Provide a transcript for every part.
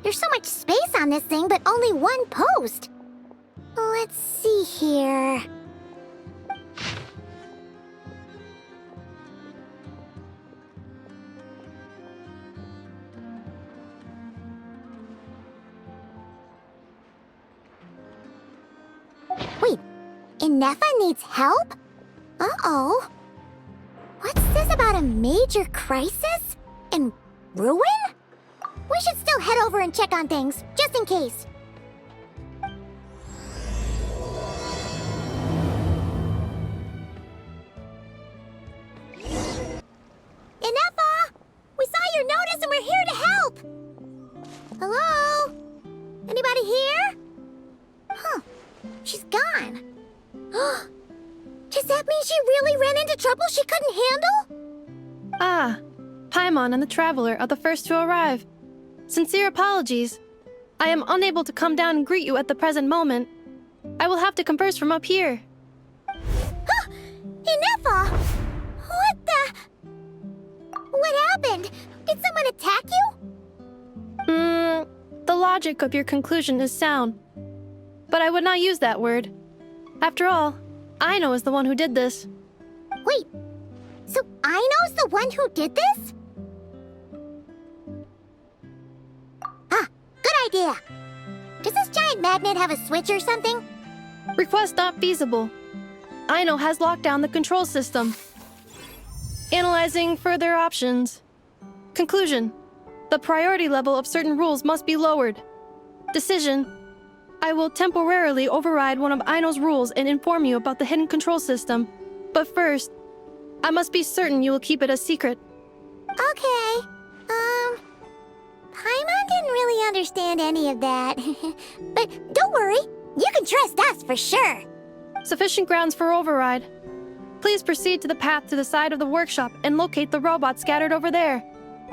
There's so much space on this thing, but only one post. Let's see here. Wait, Inefa needs help? Uh-oh. What's this about a major crisis? And ruin? We should still head over and check on things, just in case. Inefa! We saw your notice and we're here to help! Hello? Anybody here? Huh. She's gone. Does that mean she really ran into trouble she couldn't handle? Ah, Paimon and the Traveler are the first to arrive. Sincere apologies. I am unable to come down and greet you at the present moment. I will have to converse from up here. Inefa! What the... What happened? Did someone attack you? The logic of your conclusion is sound. But I would not use that word. After all, Aino is the one who did this. Wait, so Aino's the one who did this? Ah, good idea. Does this giant magnet have a switch or something? Request not feasible. Aino has locked down the control system. Analyzing further options. Conclusion. The priority level of certain rules must be lowered. Decision. I will temporarily override one of Aino's rules and inform you about the hidden control system. But first, I must be certain you will keep it a secret. Okay. Paimon didn't really understand any of that. But don't worry, you can trust us for sure. Sufficient grounds for override. Please proceed to the path to the side of the workshop and locate the robots scattered over there.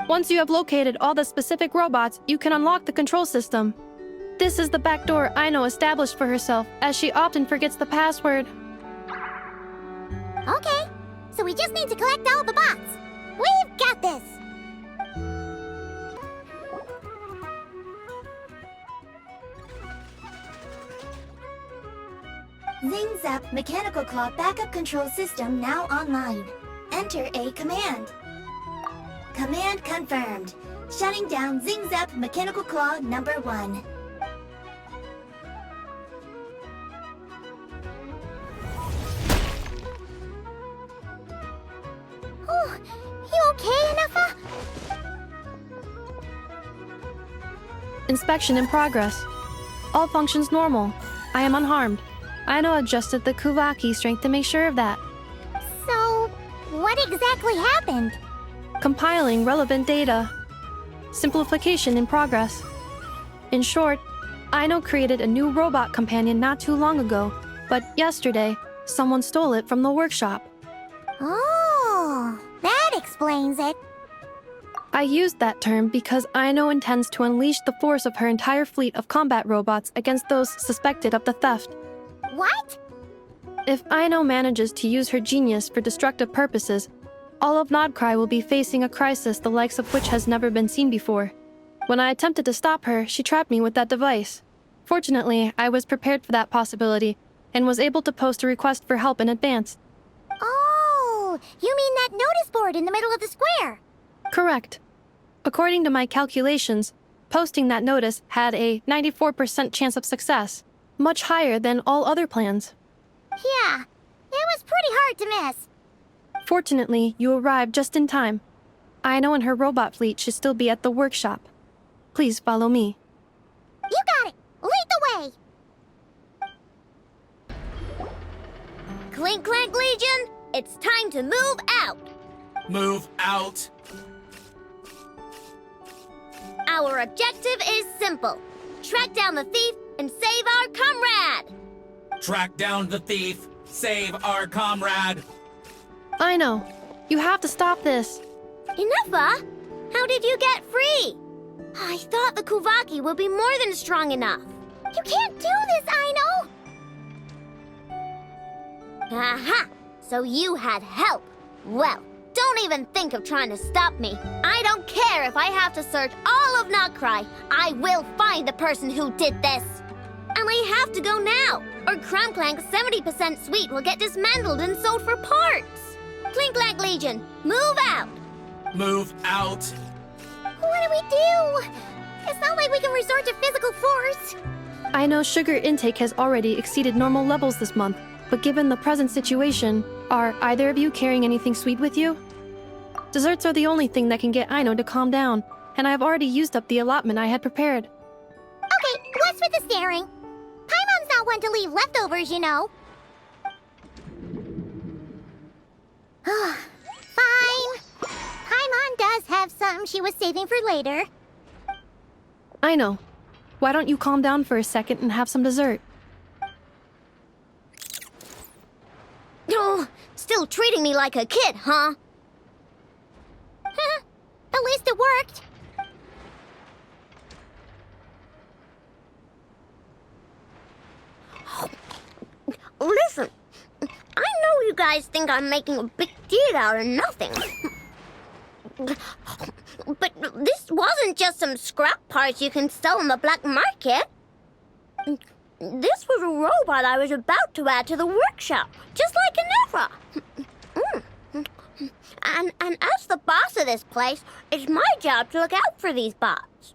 Once you have located all the specific robots, you can unlock the control system. This is the back door Aino established for herself, as she often forgets the password. Okay, so we just need to collect all the bots. We've got this! Zing Zap Mechanical Claw Backup Control System now online. Enter a command. Command confirmed. Shutting down Zing Zap Mechanical Claw number 1. Oh, you okay, Inefa? Inspection in progress. All functions normal. I am unharmed. Aino adjusted the Kuvaki strength to make sure of that. So, what exactly happened? Compiling relevant data. Simplification in progress. In short, Aino created a new robot companion not too long ago, but yesterday, someone stole it from the workshop. Oh, that explains it. I used that term because Aino intends to unleash the force of her entire fleet of combat robots against those suspected of the theft. What? If Aino manages to use her genius for destructive purposes, all of Krai will be facing a crisis the likes of which has never been seen before. When I attempted to stop her, she trapped me with that device. Fortunately, I was prepared for that possibility and was able to post a request for help in advance. Oh, you mean that notice board in the middle of the square? Correct. According to my calculations, posting that notice had a 94% chance of success, much higher than all other plans. Yeah, it was pretty hard to miss. Fortunately, you arrived just in time. Aino and her robot fleet should still be at the workshop. Please follow me. You got it! Lead the way! Clink Clank Legion, it's time to move out! Move out! Our objective is simple. Track down the thief and save our comrade! Track down the thief! Save our comrade! Aino, you have to stop this. Inefa, how did you get free? I thought the Kuvaki would be more than strong enough. You can't do this, Aino! Aha! So you had help. Well, don't even think of trying to stop me. I don't care if I have to search all of Krai. I will find the person who did this. And I have to go now, or Clink Clank's 70% suite will get dismantled and sold for parts. Clink Clank Legion, move out! Move out. What do we do? It's not like we can resort to physical force. I know sugar intake has already exceeded normal levels this month, but given the present situation, are either of you carrying anything sweet with you? Desserts are the only thing that can get Aino to calm down, and I have already used up the allotment I had prepared. Okay, what's with the staring? Paimon's not one to leave leftovers, you know. Fine. Paimon does have something she was saving for later. Aino, why don't you calm down for a second and have some dessert? Oh, still treating me like a kid, huh? At least it worked. Listen, I know you guys think I'm making a big deal out of nothing. But this wasn't just some scrap parts you can sell on the black market. This was a robot I was about to add to the workshop, just like an Ephra. And as the boss of this place, it's my job to look out for these bots.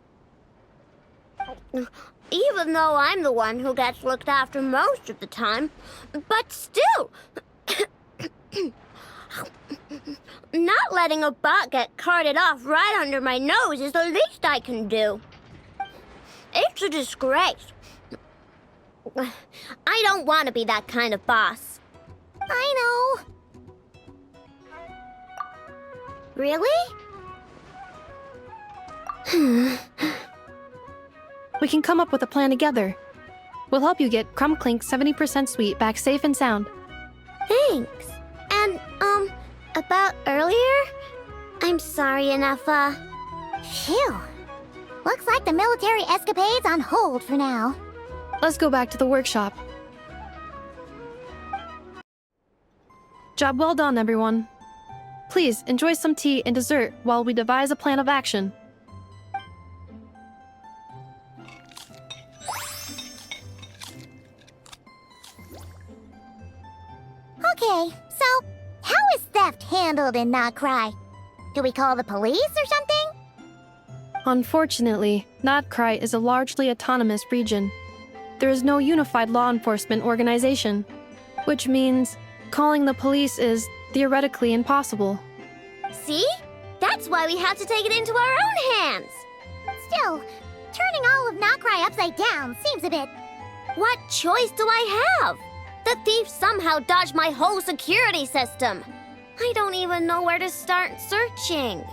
Even though I'm the one who gets looked after most of the time. But still, not letting a bot get carted off right under my nose is the least I can do. It's a disgrace. I don't want to be that kind of boss. I know. Really? We can come up with a plan together. We'll help you get Clink Clank's 70% sweet back safe and sound. Thanks. And, about earlier? I'm sorry, Inefa. Phew. Looks like the military escapade's on hold for now. Let's go back to the workshop. Job well done, everyone. Please enjoy some tea and dessert while we devise a plan of action. Okay, so how is theft handled in Krai? Do we call the police or something? Unfortunately, Krai is a largely autonomous region. There is no unified law enforcement organization, which means calling the police is theoretically impossible. See? That's why we have to take it into our own hands. Still, turning all of Krai upside down seems a bit... What choice do I have? The thief somehow dodged my whole security system. I don't even know where to start searching.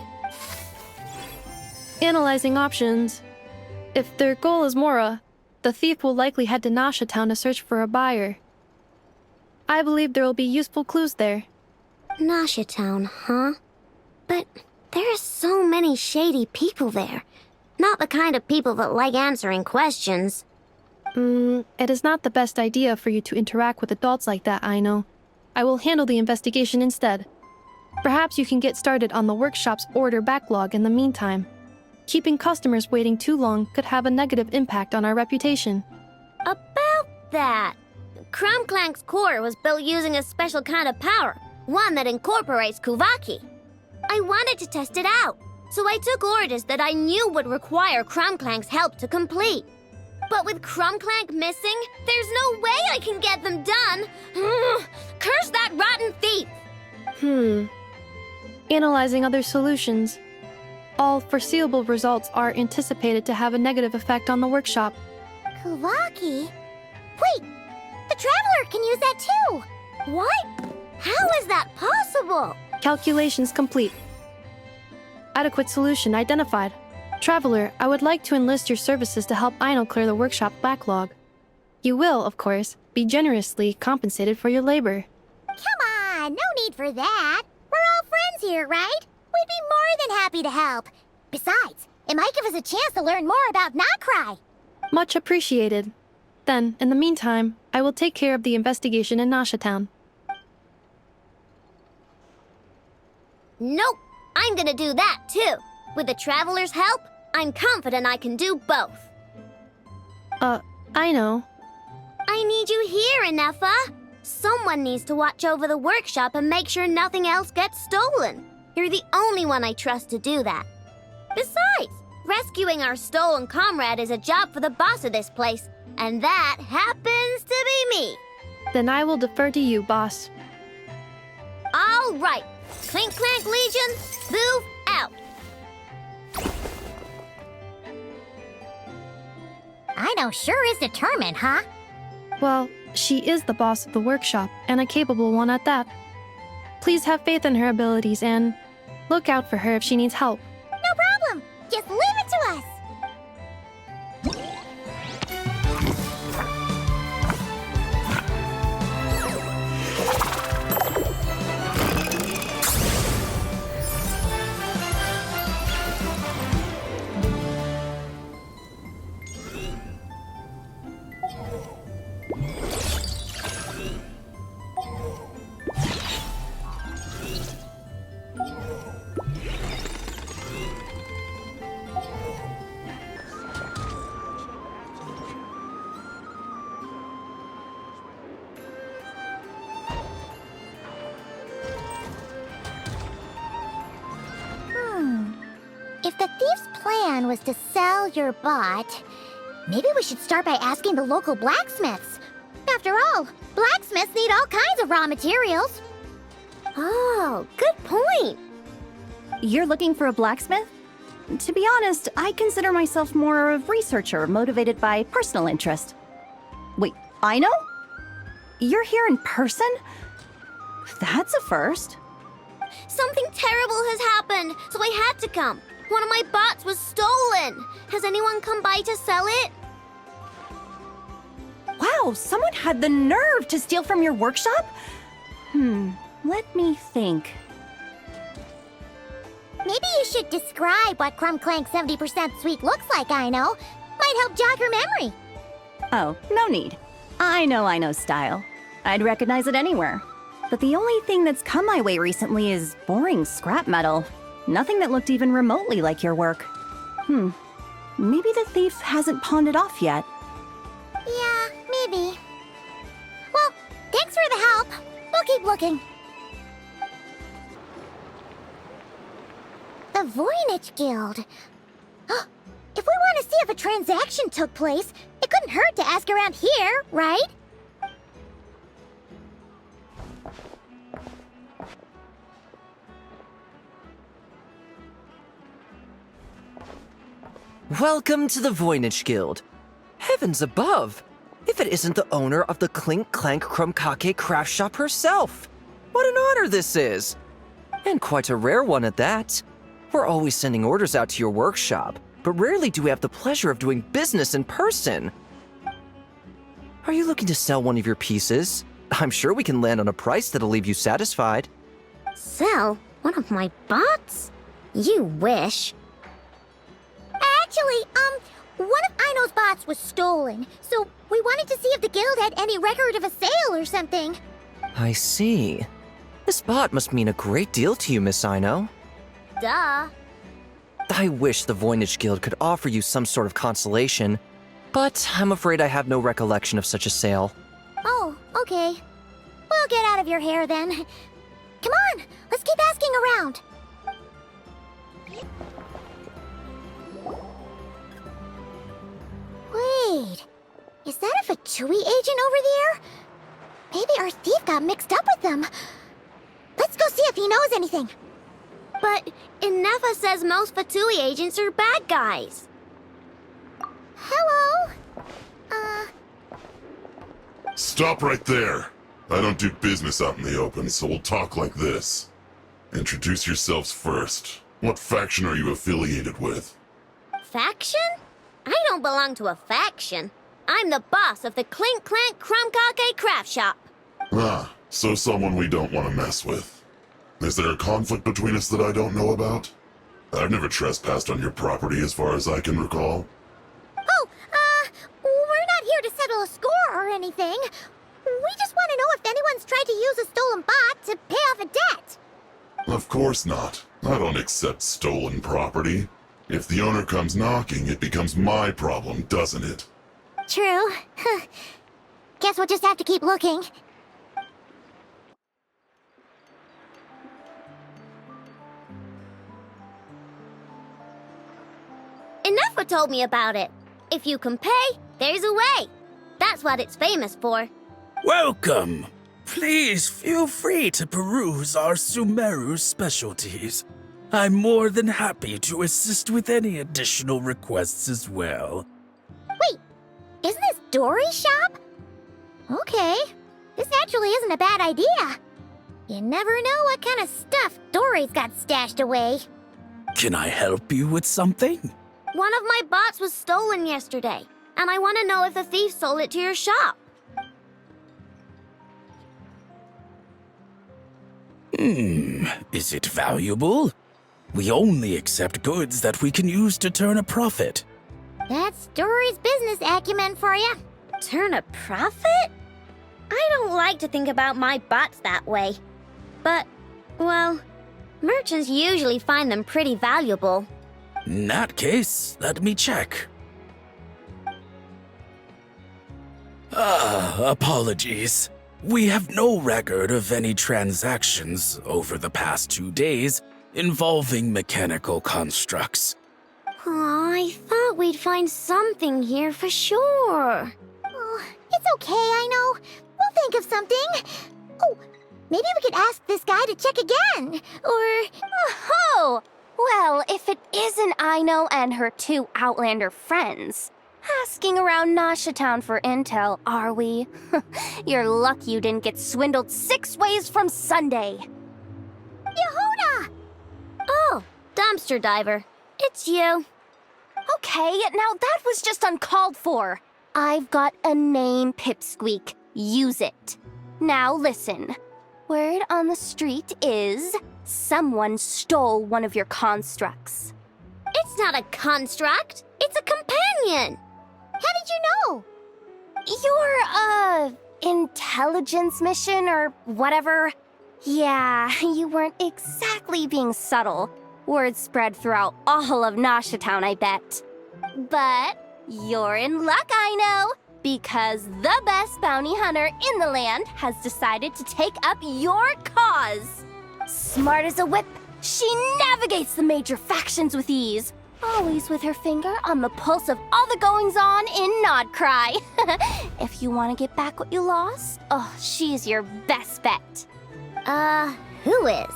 Analyzing options. If their goal is Mora, the thief will likely head to Nasha Town to search for a buyer. I believe there will be useful clues there. Nasha Town, huh? But there are so many shady people there. Not the kind of people that like answering questions. It is not the best idea for you to interact with adults like that, Aino. I will handle the investigation instead. Perhaps you can get started on the workshop's order backlog in the meantime. Keeping customers waiting too long could have a negative impact on our reputation. About that, Clink Clank's core was built using a special kind of power, one that incorporates Kuvaki. I wanted to test it out, so I took orders that I knew would require Clink Clank's help to complete. But with Clink Clank missing, there's no way I can get them done. Curse that rotten thief! Analyzing other solutions. All foreseeable results are anticipated to have a negative effect on the workshop. Kuvaki? Wait, the Traveler can use that too! What? How is that possible? Calculations complete. Adequate solution identified. Traveler, I would like to enlist your services to help Aino clear the workshop backlog. You will, of course, be generously compensated for your labor. Come on, no need for that. We're all friends here, right? We'd be more than happy to help. Besides, it might give us a chance to learn more about Krai. Much appreciated. Then, in the meantime, I will take care of the investigation in Nasha Town. Nope, I'm gonna do that too. With the Traveler's help, I'm confident I can do both. Aino. I need you here, Inefa. Someone needs to watch over the workshop and make sure nothing else gets stolen. You're the only one I trust to do that. Besides, rescuing our stolen comrade is a job for the boss of this place, and that happens to be me. Then I will defer to you, boss. All right, Clink Clank Legion, move out. Aino sure is determined, huh? Well, she is the boss of the workshop, and a capable one at that. Please have faith in her abilities and look out for her if she needs help. No problem. Just leave it to us. If the thief's plan was to sell your bot, maybe we should start by asking the local blacksmiths. After all, blacksmiths need all kinds of raw materials. Oh, good point. You're looking for a blacksmith? To be honest, I consider myself more of a researcher motivated by personal interest. Wait, Aino? You're here in person? That's a first. Something terrible has happened, so I had to come. One of my bots was stolen. Has anyone come by to sell it? Wow, someone had the nerve to steal from your workshop? Let me think. Maybe you should describe what Clink Clank 70% sweet looks like, Aino. Might help jog your memory. Oh, no need. I know Aino's style. I'd recognize it anywhere. But the only thing that's come my way recently is boring scrap metal. Nothing that looked even remotely like your work. Maybe the thief hasn't pawned it off yet. Yeah, maybe. Well, thanks for the help. We'll keep looking. The Voynich Guild. If we want to see if a transaction took place, it couldn't hurt to ask around here, right? Welcome to the Voynich Guild. Heavens above! If it isn't the owner of the Clink Clank Krumkake Craftshop herself! What an honor this is! And quite a rare one at that. We're always sending orders out to your workshop, but rarely do we have the pleasure of doing business in person. Are you looking to sell one of your pieces? I'm sure we can land on a price that'll leave you satisfied. Sell one of my bots? You wish. Actually, one of Aino's bots was stolen, so we wanted to see if the guild had any record of a sale or something. I see. This bot must mean a great deal to you, Miss Aino. Duh. I wish the Voynich Guild could offer you some sort of consolation, but I'm afraid I have no recollection of such a sale. Oh, okay. We'll get out of your hair then. Come on, let's keep asking around. Wait, is that a Fatui agent over there? Maybe our thief got mixed up with them. Let's go see if he knows anything. But Inefa says most Fatui agents are bad guys. Hello? Stop right there. I don't do business out in the open, so we'll talk like this. Introduce yourselves first. What faction are you affiliated with? Faction? I don't belong to a faction. I'm the boss of the Clink Clank Krumkake Craftshop. Ah, so someone we don't want to mess with. Is there a conflict between us that I don't know about? I've never trespassed on your property as far as I can recall. Oh, we're not here to settle a score or anything. We just want to know if anyone's tried to use a stolen bot to pay off a debt. Of course not. I don't accept stolen property. If the owner comes knocking, it becomes my problem, doesn't it? True. Guess we'll just have to keep looking. Enough told me about it. If you can pay, there's a way. That's what it's famous for. Welcome! Please feel free to peruse our Sumeru specialties. I'm more than happy to assist with any additional requests as well. Wait, isn't this Dory's shop? Okay, this actually isn't a bad idea. You never know what kind of stuff Dory's got stashed away. Can I help you with something? One of my bots was stolen yesterday, and I want to know if the thief sold it to your shop. Is it valuable? We only accept goods that we can use to turn a profit. That's Dory's business acumen for you. Turn a profit? I don't like to think about my bots that way. But, well, merchants usually find them pretty valuable. In that case, let me check. Apologies. We have no record of any transactions over the past 2 days involving mechanical constructs. Aw, I thought we'd find something here for sure. Oh, it's okay, I know. We'll think of something. Oh, maybe we could ask this guy to check again. Or... Oh! Well, if it isn't Aino and her 2 Outlander friends. Asking around Nasha Town for intel, are we? You're lucky you didn't get swindled 6 ways from Sunday. Yehuda! Oh, dumpster diver. It's you. Okay, now that was just uncalled for. I've got a name, Pipsqueak. Use it. Now listen. Word on the street is someone stole one of your constructs. It's not a construct. It's a companion. How did you know? Your, intelligence mission or whatever. Yeah, you weren't exactly being subtle. Word spread throughout all of Nasha Town, I bet. But you're in luck, Aino, because the best bounty hunter in the land has decided to take up your cause. Smart as a whip, she navigates the major factions with ease. Always with her finger on the pulse of all the goings-on in Krai. If you want to get back what you lost, oh, she's your best bet. Who is?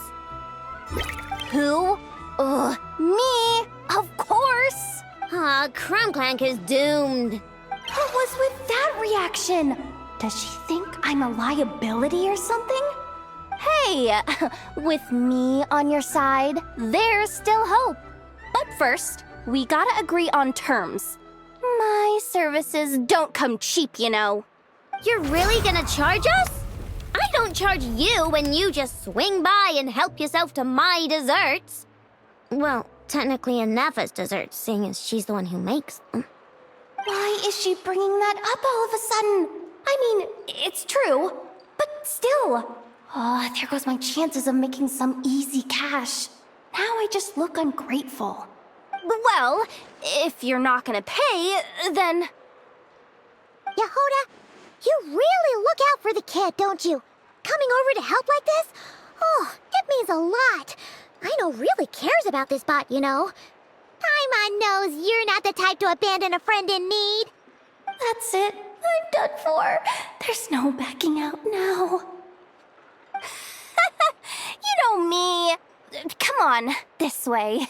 Who? Me, of course. Clink Clank is doomed. What was with that reaction? Does she think I'm a liability or something? Hey, with me on your side, there's still hope. But first, we gotta agree on terms. My services don't come cheap, you know. You're really gonna charge us? I don't charge you when you just swing by and help yourself to my desserts. Well, technically Anafa's desserts, seeing as she's the one who makes them. Why is she bringing that up all of a sudden? I mean, it's true, but still. Oh, there goes my chances of making some easy cash. Now I just look ungrateful. Well, if you're not gonna pay, then... Yehuda, you really look out for the kid, don't you? Coming over to help like this? Oh, it means a lot. Aino really cares about this bot, you know. Paimon knows you're not the type to abandon a friend in need. That's it. I'm done for. There's no backing out now. You know me. Come on, this way.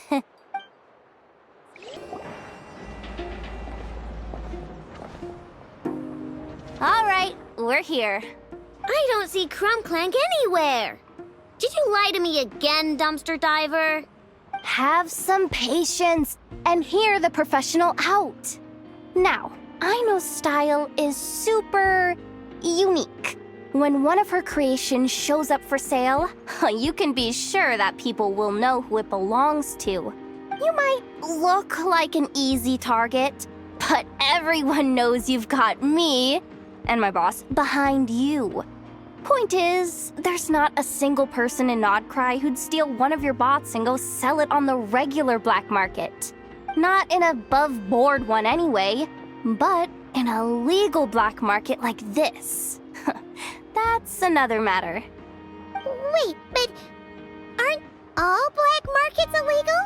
All right, we're here. I don't see Clink Clank anywhere. Did you lie to me again, dumpster diver? Have some patience and hear the professional out. Now, Aino's style is super unique. When one of her creations shows up for sale, you can be sure that people will know who it belongs to. You might look like an easy target, but everyone knows you've got me and my boss behind you. Point is, there's not a single person in Krai who'd steal one of your bots and go sell it on the regular black market. Not an above-board one anyway, but in a legal black market like this. That's another matter. Wait, but aren't all black markets illegal?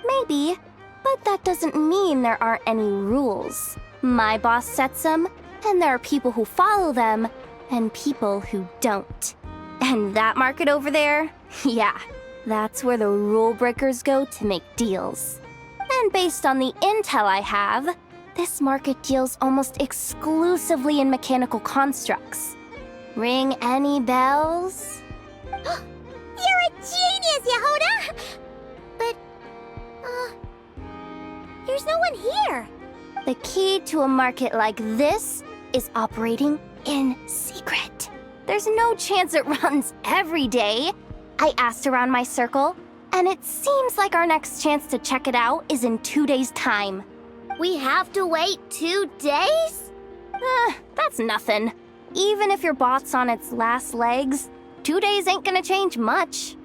Maybe, but that doesn't mean there aren't any rules. My boss sets them, and there are people who follow them, and people who don't. And that market over there, yeah, that's where the rule breakers go to make deals. And based on the intel I have, this market deals almost exclusively in mechanical constructs. Ring any bells? You're a genius, Yehoda! But, there's no one here. The key to a market like this is operating in secret. There's no chance it runs every day. I asked around my circle, and it seems like our next chance to check it out is in 2 days' time. We have to wait 2 days? That's nothing. Even if your bot's on its last legs, 2 days ain't gonna change much.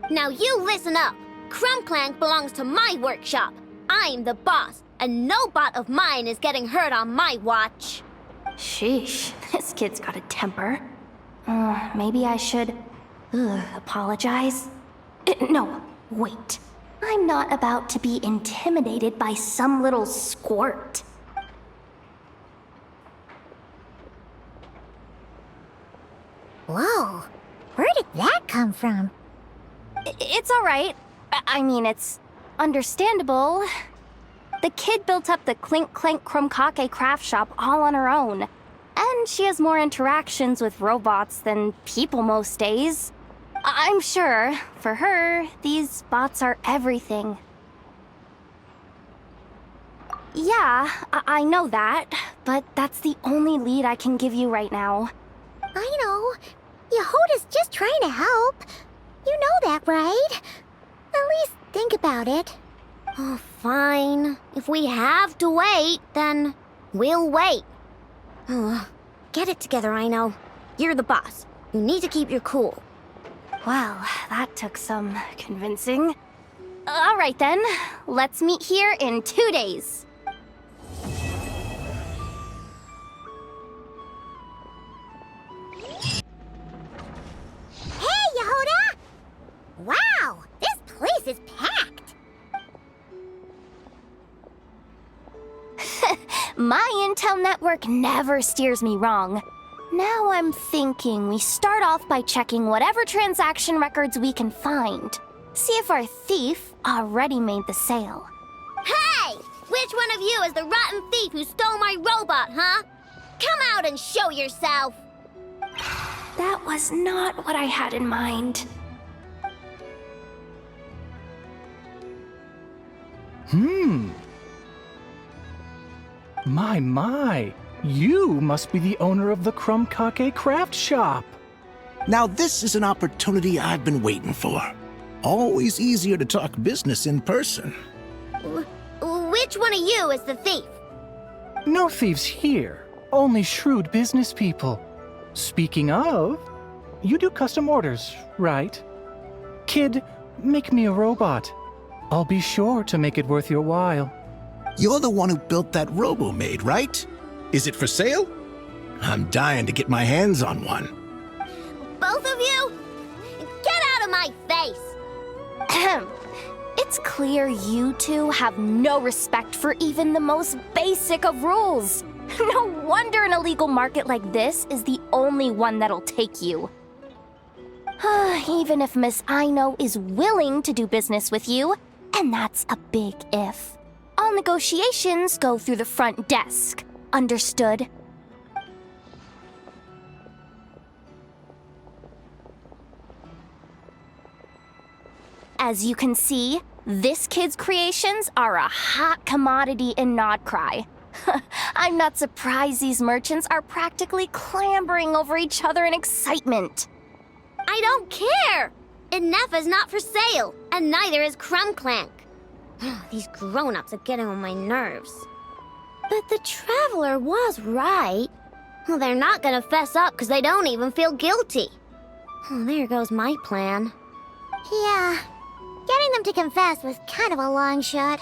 Now you listen up. Krumkake belongs to my workshop. I'm the boss, and no bot of mine is getting hurt on my watch. Sheesh, this kid's got a temper. Maybe I should apologize. No, wait. I'm not about to be intimidated by some little squirt. Whoa, where did that come from? It's all right. I mean, it's understandable. The kid built up the Clink Clank Krumkake Craftshop all on her own. And she has more interactions with robots than people most days. I'm sure, for her, these bots are everything. Yeah, I know that, but that's the only lead I can give you right now. I know. Yehoda's just trying to help. You know that, right? At least think about it. Oh, fine. If we have to wait, then we'll wait. Get it together, Aino. You're the boss. You need to keep your cool. Well, that took some convincing. All right then, let's meet here in 2 days. Hey, Yehoda! Wow, this place is packed. My intel network never steers me wrong. Now I'm thinking we start off by checking whatever transaction records we can find. See if our thief already made the sale. Hey! Which one of you is the rotten thief who stole my robot, huh? Come out and show yourself! That was not what I had in mind. My. You must be the owner of the Krumkake Craftshop. Now this is an opportunity I've been waiting for. Always easier to talk business in person. Which one of you is the thief? No thieves here, only shrewd business people. Speaking of, you do custom orders, right? Kid, make me a robot. I'll be sure to make it worth your while. You're the one who built that robo-maid, right? Is it for sale? I'm dying to get my hands on one. Both of you? Get out of my face! It's clear you two have no respect for even the most basic of rules. No wonder an illegal market like this is the only one that'll take you. Even if Miss Aino is willing to do business with you, and that's a big if. All negotiations go through the front desk. Understood? As you can see, this kid's creations are a hot commodity in Krai. I'm not surprised these merchants are practically clambering over each other in excitement. I don't care! Inefa's not for sale, and neither is Krumkake. These grown-ups are getting on my nerves. But the Traveler was right. Well, they're not gonna fess up because they don't even feel guilty. Oh, there goes my plan. Yeah, getting them to confess was kind of a long shot.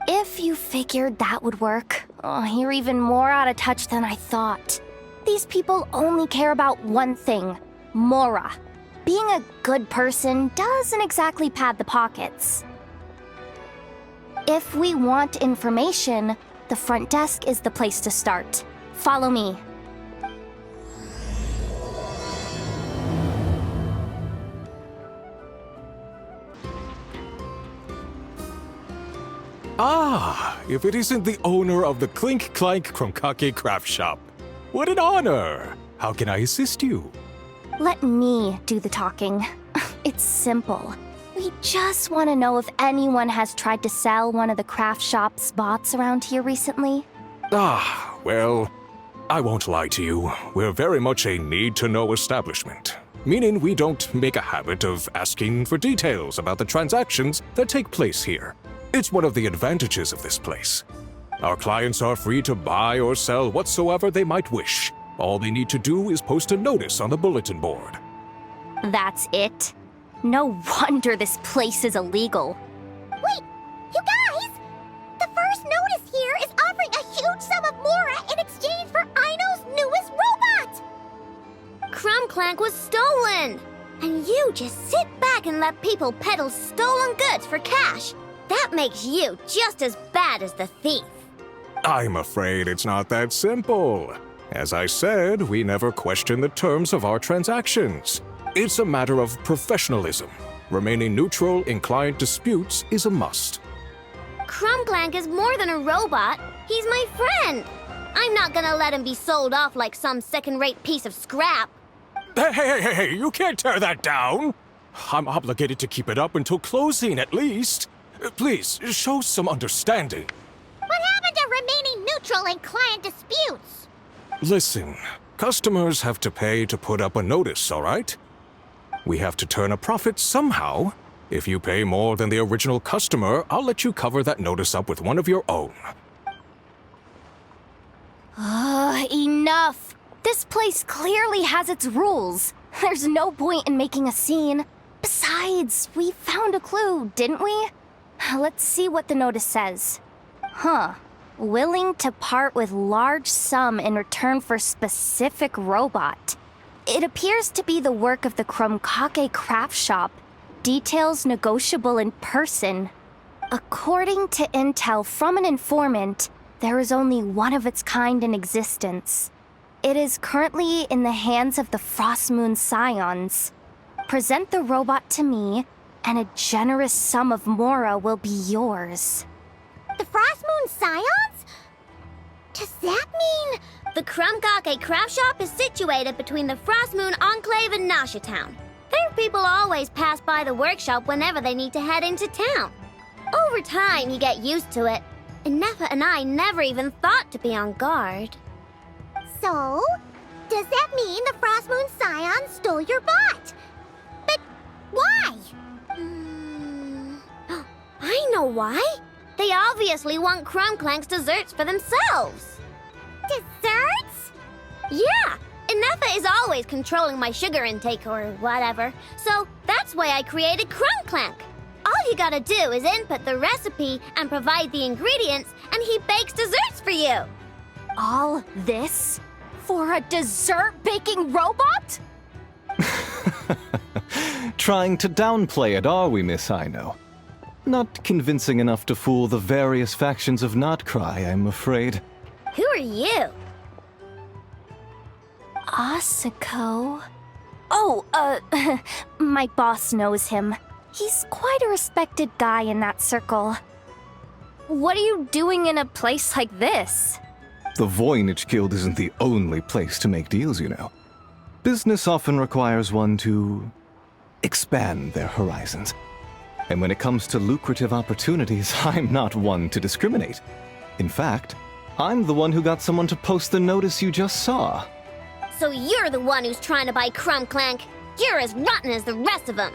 If you figured that would work, you're even more out of touch than I thought. These people only care about one thing, Mora. Being a good person doesn't exactly pad the pockets. If we want information, the front desk is the place to start. Follow me. Ah, if it isn't the owner of the Clink Clank Krumkake Craftshop. What an honor! How can I assist you? Let me do the talking. It's simple. We just want to know if anyone has tried to sell one of the Craftshop's bots around here recently. Ah, well, I won't lie to you. We're very much a need-to-know establishment, meaning we don't make a habit of asking for details about the transactions that take place here. It's one of the advantages of this place. Our clients are free to buy or sell whatsoever they might wish. All they need to do is post a notice on the bulletin board. That's it? No wonder this place is illegal. Wait, you guys! The first notice here is offering a huge sum of Mora in exchange for Aino's newest robot! Clank was stolen! And you just sit back and let people peddle stolen goods for cash. That makes you just as bad as the thief. I'm afraid it's not that simple. As I said, we never question the terms of our transactions. It's a matter of professionalism. Remaining neutral in client disputes is a must. Clank is more than a robot. He's my friend. I'm not gonna let him be sold off like some second-rate piece of scrap. Hey, you can't tear that down! I'm obligated to keep it up until closing, at least. Please, show some understanding. What happened to remaining neutral in client disputes? Listen, customers have to pay to put up a notice, all right? We have to turn a profit somehow. If you pay more than the original customer, I'll let you cover that notice up with one of your own. Enough! This place clearly has its rules. There's no point in making a scene. Besides, we found a clue, didn't we? Let's see what the notice says. Willing to part with large sum in return for specific robot. It appears to be the work of the Krumkake Craftshop. Details negotiable in person. According to intel from an informant, there is only one of its kind in existence. It is currently in the hands of the Frost Moon Scions. Present the robot to me, and a generous sum of Mora will be yours. The Frost Moon Scions? Does that mean... The Krumkake Craftshop is situated between the Frost Moon Enclave and Nasha Town. Their people always pass by the workshop whenever they need to head into town. Over time, you get used to it. And Nefa and I never even thought to be on guard. So, does that mean the Frost Moon Scions stole your bot? But why? I know why. They obviously want Clank's desserts for themselves. Desserts? Yeah, and Nefa is always controlling my sugar intake or whatever, so that's why I created Clank. All you gotta do is input the recipe and provide the ingredients, and he bakes desserts for you. All this? For a dessert baking robot? Trying to downplay it, are we, Miss Aino? Not convincing enough to fool the various factions of Not Krai, I'm afraid. Who are you? Asako? My boss knows him. He's quite a respected guy in that circle. What are you doing in a place like this? The Voynich Guild isn't the only place to make deals, you know. Business often requires one to expand their horizons. And when it comes to lucrative opportunities, I'm not one to discriminate. In fact, I'm the one who got someone to post the notice you just saw. So you're the one who's trying to buy Clank. You're as rotten as the rest of them.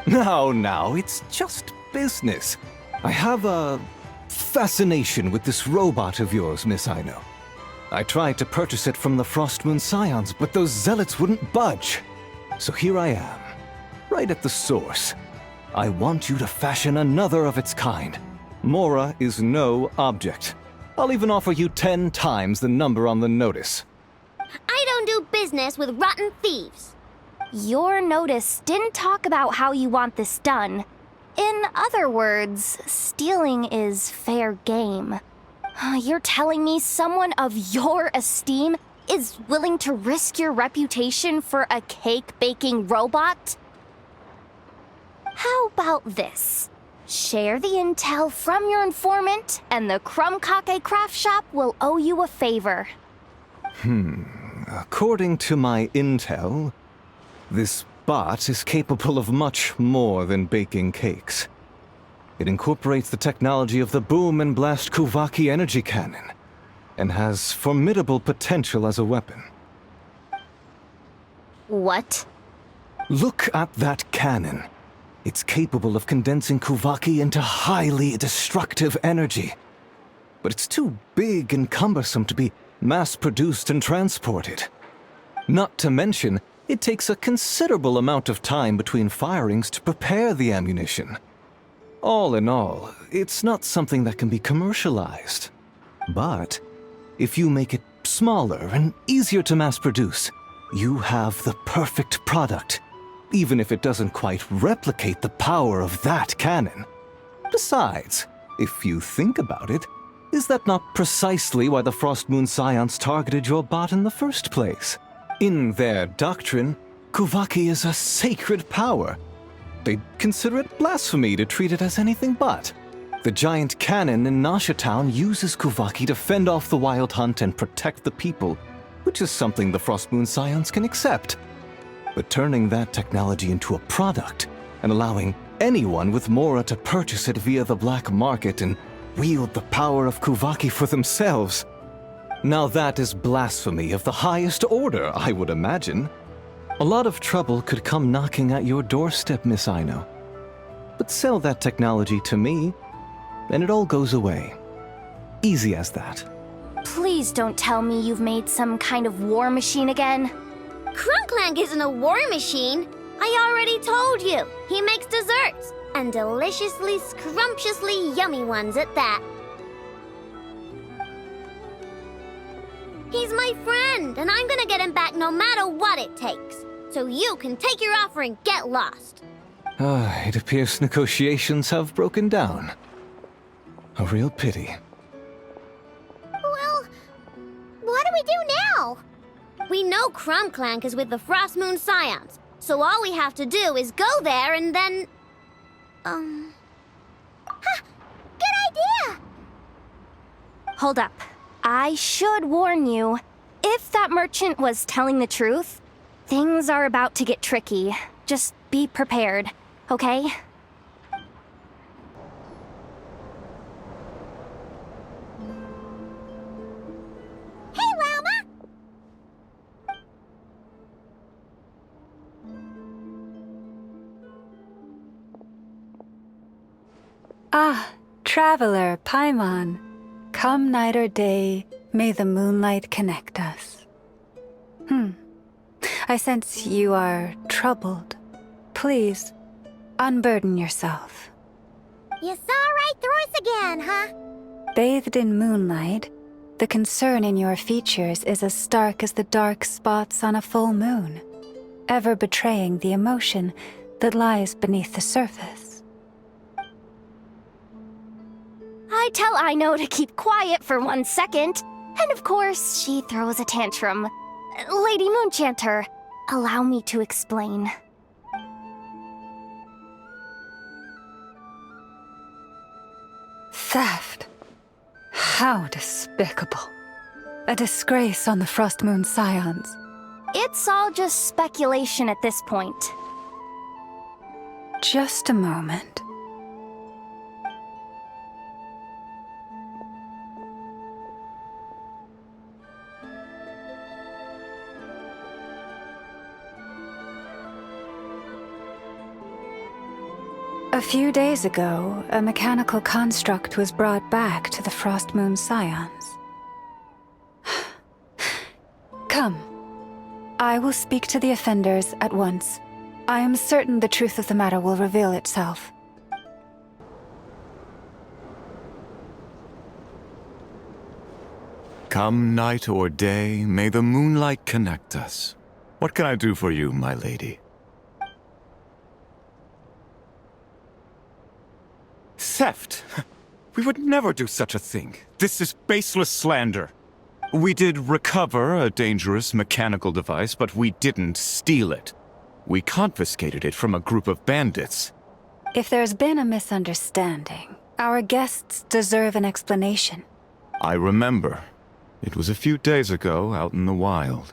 No, it's just business. I have a fascination with this robot of yours, Miss Aino. I tried to purchase it from the Frost Moon Scions, but those zealots wouldn't budge. So here I am, right at the source. I want you to fashion another of its kind. Mora is no object. I'll even offer you 10 times the number on the notice. I don't do business with rotten thieves. Your notice didn't talk about how you want this done. In other words, stealing is fair game. You're telling me someone of your esteem is willing to risk your reputation for a cake-baking robot? How about this? Share the intel from your informant, and the Krumkake Craftshop will owe you a favor. According to my intel, this bot is capable of much more than baking cakes. It incorporates the technology of the Bwoooom and Blast Kuvaki energy cannon, and has formidable potential as a weapon. What? Look at that cannon. It's capable of condensing Kuvaki into highly destructive energy. But it's too big and cumbersome to be mass-produced and transported. Not to mention, it takes a considerable amount of time between firings to prepare the ammunition. All in all, it's not something that can be commercialized. But if you make it smaller and easier to mass-produce, you have the perfect product, even if it doesn't quite replicate the power of that cannon. Besides, if you think about it, is that not precisely why the Frost Moon Scions targeted your bot in the first place? In their doctrine, Kuvaki is a sacred power. They'd consider it blasphemy to treat it as anything but. The giant cannon in Nasha Town uses Kuvaki to fend off the Wild Hunt and protect the people, which is something the Frost Moon Scions can accept. But turning that technology into a product and allowing anyone with Mora to purchase it via the black market and wield the power of Kuvaki for themselves. Now that is blasphemy of the highest order, I would imagine. A lot of trouble could come knocking at your doorstep, Miss Aino. But sell that technology to me, and it all goes away. Easy as that. Please don't tell me you've made some kind of war machine again. Clink Clank isn't a war machine. I already told you. He makes desserts, and deliciously, scrumptiously yummy ones at that. He's my friend, and I'm gonna get him back no matter what it takes. So you can take your offer and get lost. It appears negotiations have broken down. A real pity. Well, what do we do now? We know Clink Clank is with the Frost Moon Scions, so all we have to do is go there and then... Good idea! Hold up. I should warn you, if that merchant was telling the truth, things are about to get tricky. Just be prepared, okay? Hey, Llama! Ah, traveler, Paimon. Come night or day, may the moonlight connect us. I sense you are troubled. Please, unburden yourself. You saw right through us again, huh? Bathed in moonlight, the concern in your features is as stark as the dark spots on a full moon, ever betraying the emotion that lies beneath the surface. I tell Aino to keep quiet for 1 second, and of course, she throws a tantrum. Lady Moonchanter, allow me to explain. Theft. How despicable. A disgrace on the Frost Moon Scions. It's all just speculation at this point. Just a moment. A few days ago, a mechanical construct was brought back to the Frost Moon Scions. Come. I will speak to the offenders at once. I am certain the truth of the matter will reveal itself. Come night or day, may the moonlight connect us. What can I do for you, my lady? Theft! We would never do such a thing. This is baseless slander. We did recover a dangerous mechanical device, but we didn't steal it. We confiscated it from a group of bandits. If there's been a misunderstanding, our guests deserve an explanation. I remember. It was a few days ago out in the wild.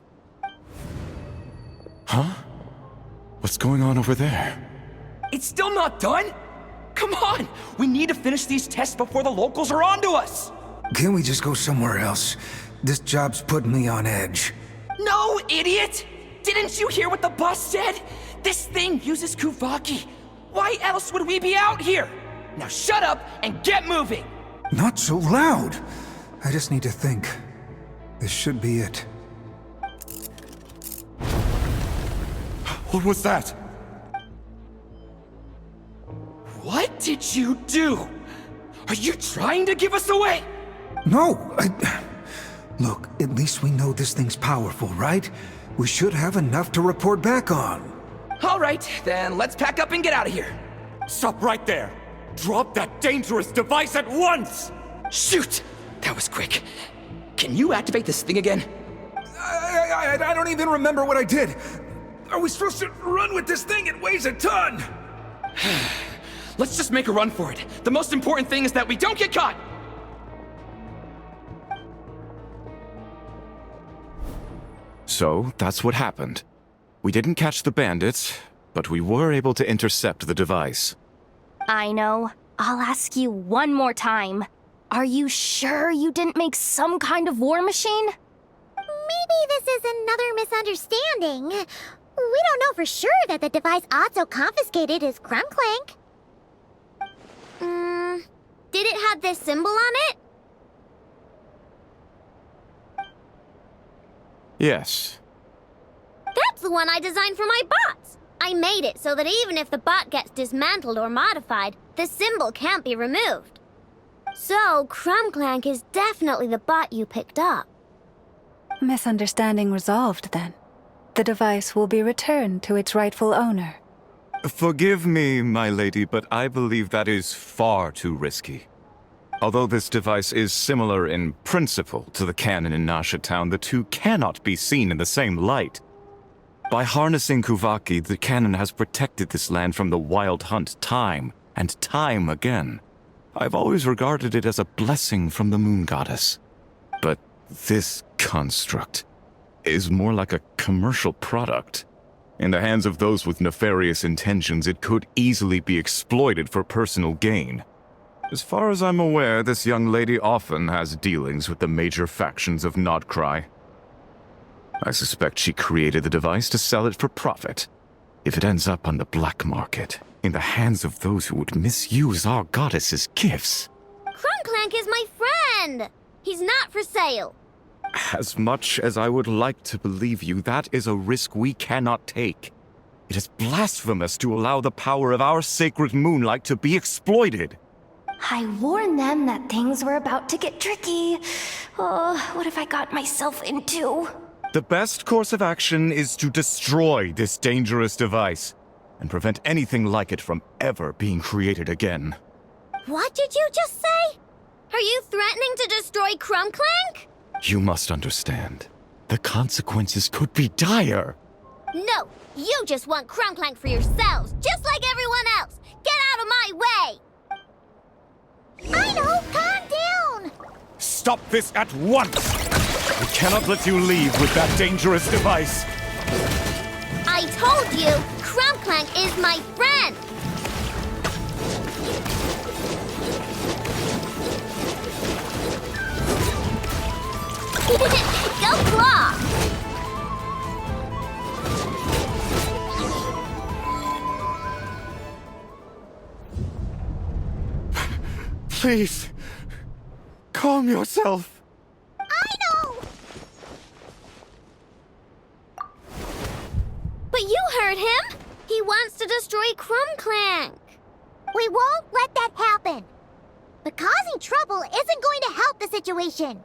Huh? What's going on over there? It's still not done? Come on! We need to finish these tests before the locals are onto us! Can't we just go somewhere else? This job's putting me on edge. No, idiot! Didn't you hear what the boss said? This thing uses Krumkake. Why else would we be out here? Now shut up and get moving! Not so loud! I just need to think. This should be it. What was that? What did you do? Are you trying to give us away? No! Look, at least we know this thing's powerful, right? We should have enough to report back on. Alright, then let's pack up and get out of here. Stop right there! Drop that dangerous device at once! Shoot! That was quick. Can you activate this thing again? I don't even remember what I did. Are we supposed to run with this thing? It weighs a ton! Let's just make a run for it. The most important thing is that we don't get caught! So, that's what happened. We didn't catch the bandits, but we were able to intercept the device. Aino, I'll ask you one more time. Are you sure you didn't make some kind of war machine? Maybe this is another misunderstanding. We don't know for sure that the device Otto confiscated is Clink Clank. Did it have this symbol on it? Yes. That's the one I designed for my bots. I made it so that even if the bot gets dismantled or modified, the symbol can't be removed. So, Krumkake is definitely the bot you picked up. Misunderstanding resolved, then. The device will be returned to its rightful owner. Forgive me, my lady, but I believe that is far too risky. Although this device is similar in principle to the cannon in Nasha Town, the two cannot be seen in the same light. By harnessing Krumkake, the cannon has protected this land from the wild hunt time and time again. I've always regarded it as a blessing from the moon goddess. But this construct is more like a commercial product. In the hands of those with nefarious intentions, it could easily be exploited for personal gain. As far as I'm aware, this young lady often has dealings with the major factions of Krai. I suspect she created the device to sell it for profit. If it ends up on the black market, in the hands of those who would misuse our goddess's gifts... Krumkake is my friend! He's not for sale. As much as I would like to believe you, that is a risk we cannot take. It is blasphemous to allow the power of our sacred moonlight to be exploited. I warned them that things were about to get tricky. Oh, what have I got myself into? The best course of action is to destroy this dangerous device and prevent anything like it from ever being created again. What did you just say? Are you threatening to destroy Krumkake? You must understand. The consequences could be dire. No, you just want Krumkake for yourselves, just like everyone else. Get out of my way! Aino, calm down! Stop this at once! I cannot let you leave with that dangerous device. I told you, Krumkake is my friend! Go Claw! Please, calm yourself. Aino! He wants to destroy Clink Clank. We won't let that happen. But causing trouble isn't going to help the situation.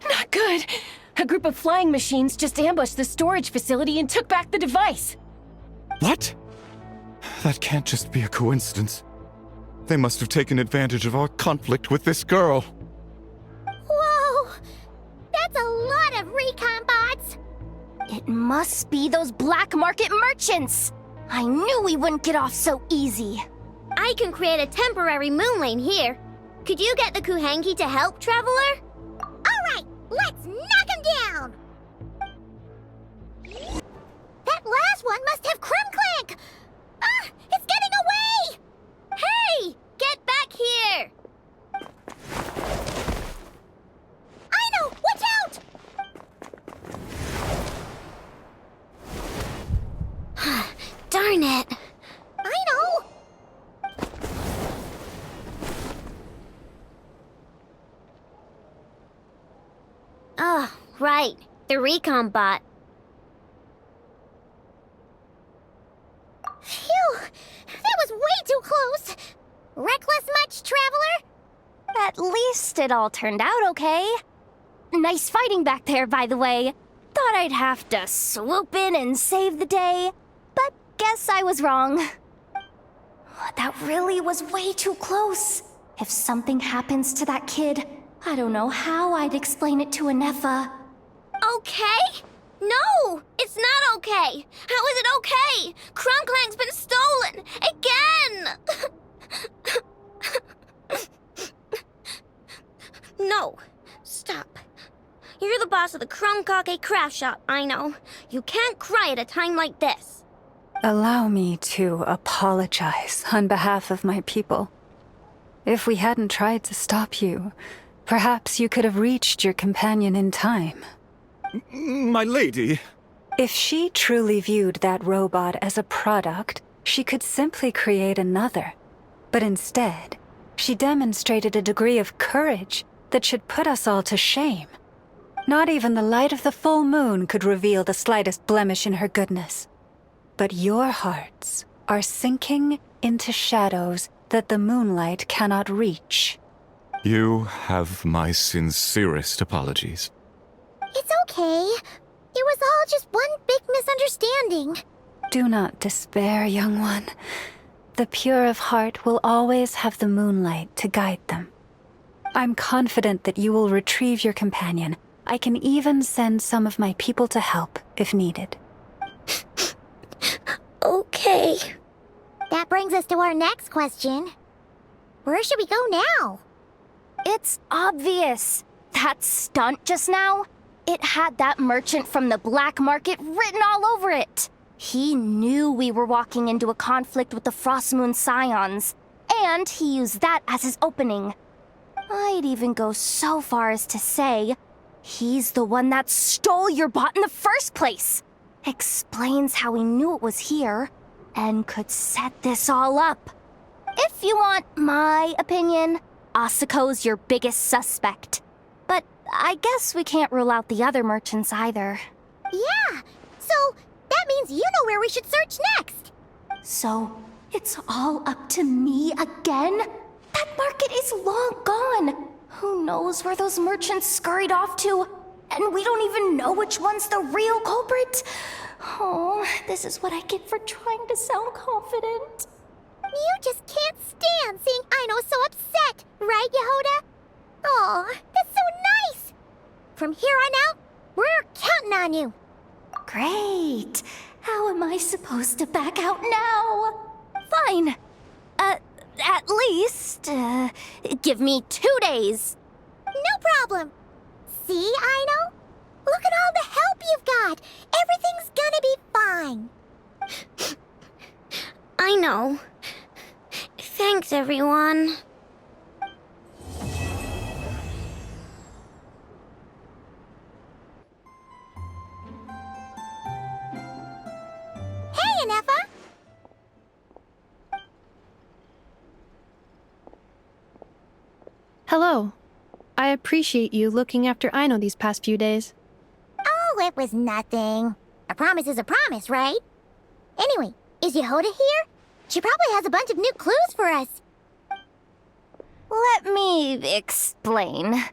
Not good. A group of flying machines just ambushed the storage facility and took back the device. What? That can't just be a coincidence. They must have taken advantage of our conflict with this girl. Whoa! That's a lot of recon bots! It must be those black market merchants! I knew we wouldn't get off so easy. I can create a temporary moon lane here. Could you get the Kuhangi to help, Traveler? Alright, let's knock him down! That last one must have Krumkake! Ah! It's getting away! Hey! Get back here! Aino, watch out! Darn it! Aino! Oh, right. The recon bot. Phew! That was way too close! Reckless much, Traveler? At least it all turned out okay. Nice fighting back there, by the way. Thought I'd have to swoop in and save the day, but guess I was wrong. That really was way too close. If something happens to that kid, I don't know how I'd explain it to Anefa. Okay? No! It's not okay! How is it okay? Clink Clank's been stolen! Again! No. Stop. You're the boss of the Krumkake Craftshop, I know. You can't cry at a time like this. Allow me to apologize on behalf of my people. If we hadn't tried to stop you, perhaps you could have reached your companion in time. My lady. If she truly viewed that robot as a product, she could simply create another. But instead, she demonstrated a degree of courage that should put us all to shame. Not even the light of the full moon could reveal the slightest blemish in her goodness. But your hearts are sinking into shadows that the moonlight cannot reach. You have my sincerest apologies. It's okay. It was all just one big misunderstanding. Do not despair, young one. The pure of heart will always have the moonlight to guide them. I'm confident that you will retrieve your companion. I can even send some of my people to help if needed. Okay. That brings us to our next question. Where should we go now? It's obvious. That stunt just now, it had that merchant from the black market written all over it. He knew we were walking into a conflict with the Frostmoon Scions, and he used that as his opening. I'd even go so far as to say, he's the one that stole your bot in the first place. Explains how he knew it was here, and could set this all up. If you want my opinion, Asuko's your biggest suspect. But I guess we can't rule out the other merchants either. Yeah, so that means you know where we should search next. So, it's all up to me again? That market is long gone. Who knows where those merchants scurried off to? And we don't even know which one's the real culprit. Oh, this is what I get for trying to sound confident. You just can't stand seeing Aino so upset, right, Yehoda? Aw, that's so nice! From here on out, we're counting on you. Great. How am I supposed to back out now? Fine. At least, give me 2 days. No problem. See, Aino? Look at all the help you've got. Everything's gonna be fine. I know. Thanks, everyone. Hey, Anefa! Hello. I appreciate you looking after Aino these past few days. Oh, it was nothing. A promise is a promise, right? Anyway, Is Yehoda here? She probably has a bunch of new clues for us. Let me explain.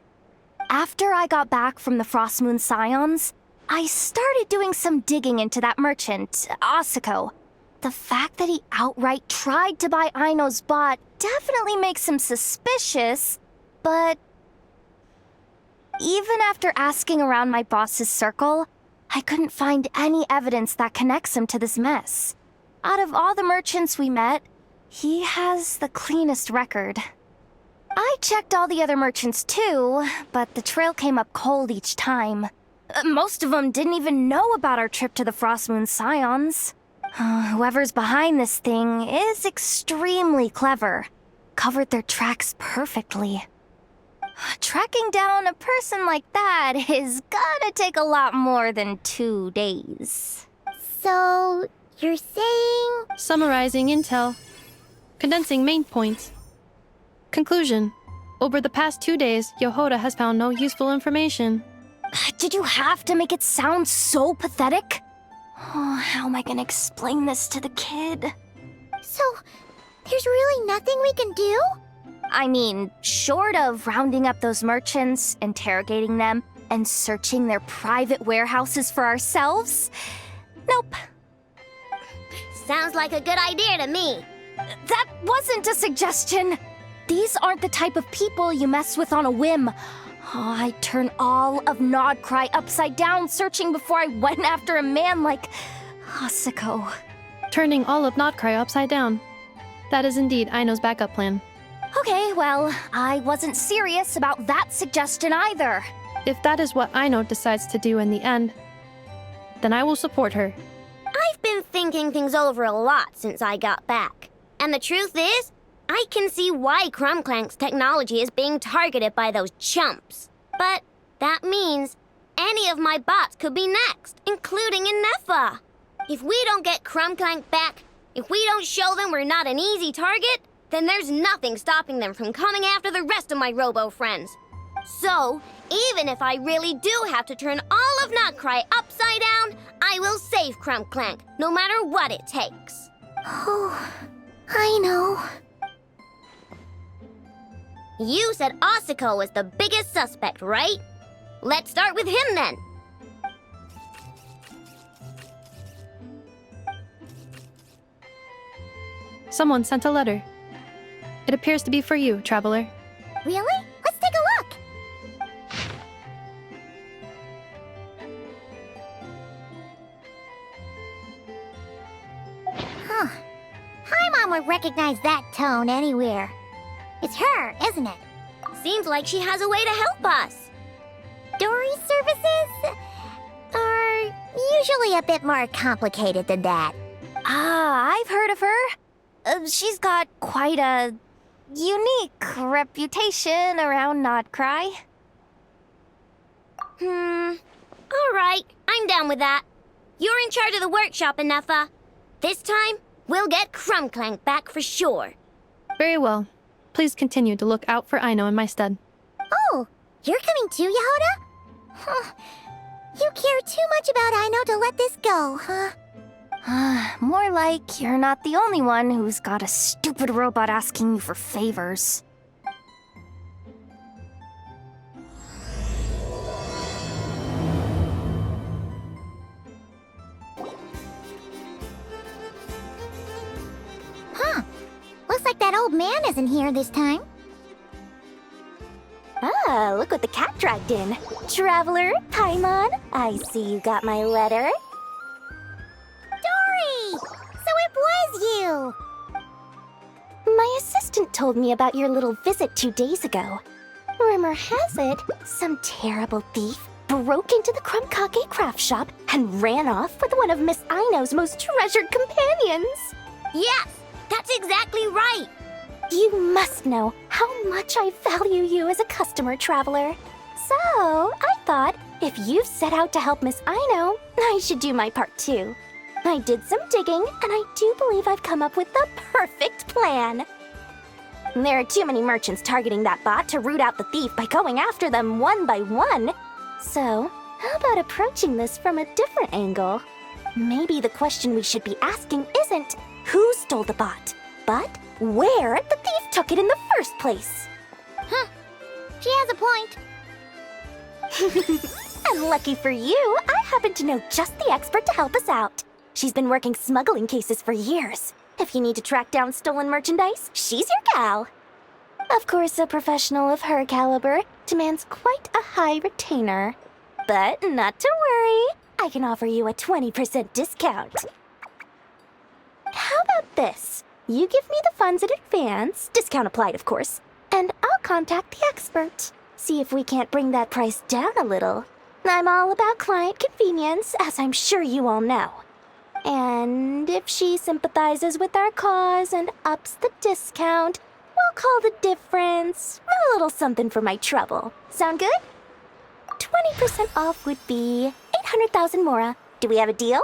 After I got back from the Frost Moon Scions, I started doing some digging into that merchant, Asako. The fact that he outright tried to buy Aino's bot definitely makes him suspicious, but even after asking around my boss's circle, I couldn't find any evidence that connects him to this mess. Out of all the merchants we met, he has the cleanest record. I checked all the other merchants too, but the trail came up cold each time. Most of them didn't even know about our trip to the Frost Moon Scions. Whoever's behind this thing is extremely clever. Covered their tracks perfectly. Tracking down a person like that is gonna take a lot more than 2 days. So, you're saying... Summarizing intel. Condensing main points. Conclusion. Over the past 2 days, Yehoda has found no useful information. Did you have to make it sound so pathetic? Oh, how am I gonna explain this to the kid? So, there's really nothing we can do? I mean, short of rounding up those merchants, interrogating them, and searching their private warehouses for ourselves? Nope. Sounds like a good idea to me. That wasn't a suggestion. These aren't the type of people you mess with on a whim. Oh, I'd turn all of Krai upside down searching before I went after a man like Asako. Turning all of Krai upside down. That is indeed Aino's backup plan. Okay, well, I wasn't serious about that suggestion either. If that is what Aino decides to do in the end, then I will support her. I've been thinking things over a lot since I got back. And the truth is, I can see why Clink Clank's technology is being targeted by those chumps. But that means any of my bots could be next, including Inefa. If we don't get Clink Clank back, if we don't show them we're not an easy target, then there's nothing stopping them from coming after the rest of my robo friends. So, even if I really do have to turn all of Krai upside down, I will save Clink Clank, no matter what it takes. Oh, I know. You said Asako was the biggest suspect, right? Let's start with him then. Someone sent a letter. It appears to be for you, traveler. Really? Let's take a look. Huh. Paimon would recognize that tone anywhere. It's her, isn't it? Seems like she has a way to help us. Dory services are usually a bit more complicated than that. I've heard of her. She's got quite a unique reputation around Krai. All right, I'm down with that. You're in charge of the workshop, Inefa. This time, we'll get Clink Clank back for sure. Very well. Please continue to look out for Aino in my stead. Oh, you're coming too, Yehoda? Huh. You care too much about Aino to let this go, huh? More like you're not the only one who's got a stupid robot asking you for favors. Huh. Looks like that old man isn't here this time. Ah, look what the cat dragged in. Traveler, Paimon, I see you got my letter. Dory! So it was you! My assistant told me about your little visit 2 days ago. Rumor has it, some terrible thief broke into the Krumkake Craftshop and ran off with one of Miss Aino's most treasured companions. Yes, that's exactly right. You must know how much I value you as a customer, Traveler. So, I thought, if you've set out to help Miss Aino, I should do my part too. I did some digging, and I do believe I've come up with the perfect plan. There are too many merchants targeting that bot to root out the thief by going after them one by one. So, how about approaching this from a different angle? Maybe the question we should be asking isn't who stole the bot, but where the thief took it in the first place. Huh. She has a point. And lucky for you, I happen to know just the expert to help us out. She's been working smuggling cases for years. If you need to track down stolen merchandise, she's your gal. Of course, a professional of her caliber demands quite a high retainer. But not to worry, I can offer you a 20% discount. How about this? You give me the funds in advance, discount applied of course, and I'll contact the expert. See if we can't bring that price down a little. I'm all about client convenience, as I'm sure you all know. And if she sympathizes with our cause and ups the discount, we'll call the difference a little something for my trouble. Sound good? 20% off would be 800,000 mora. Do we have a deal?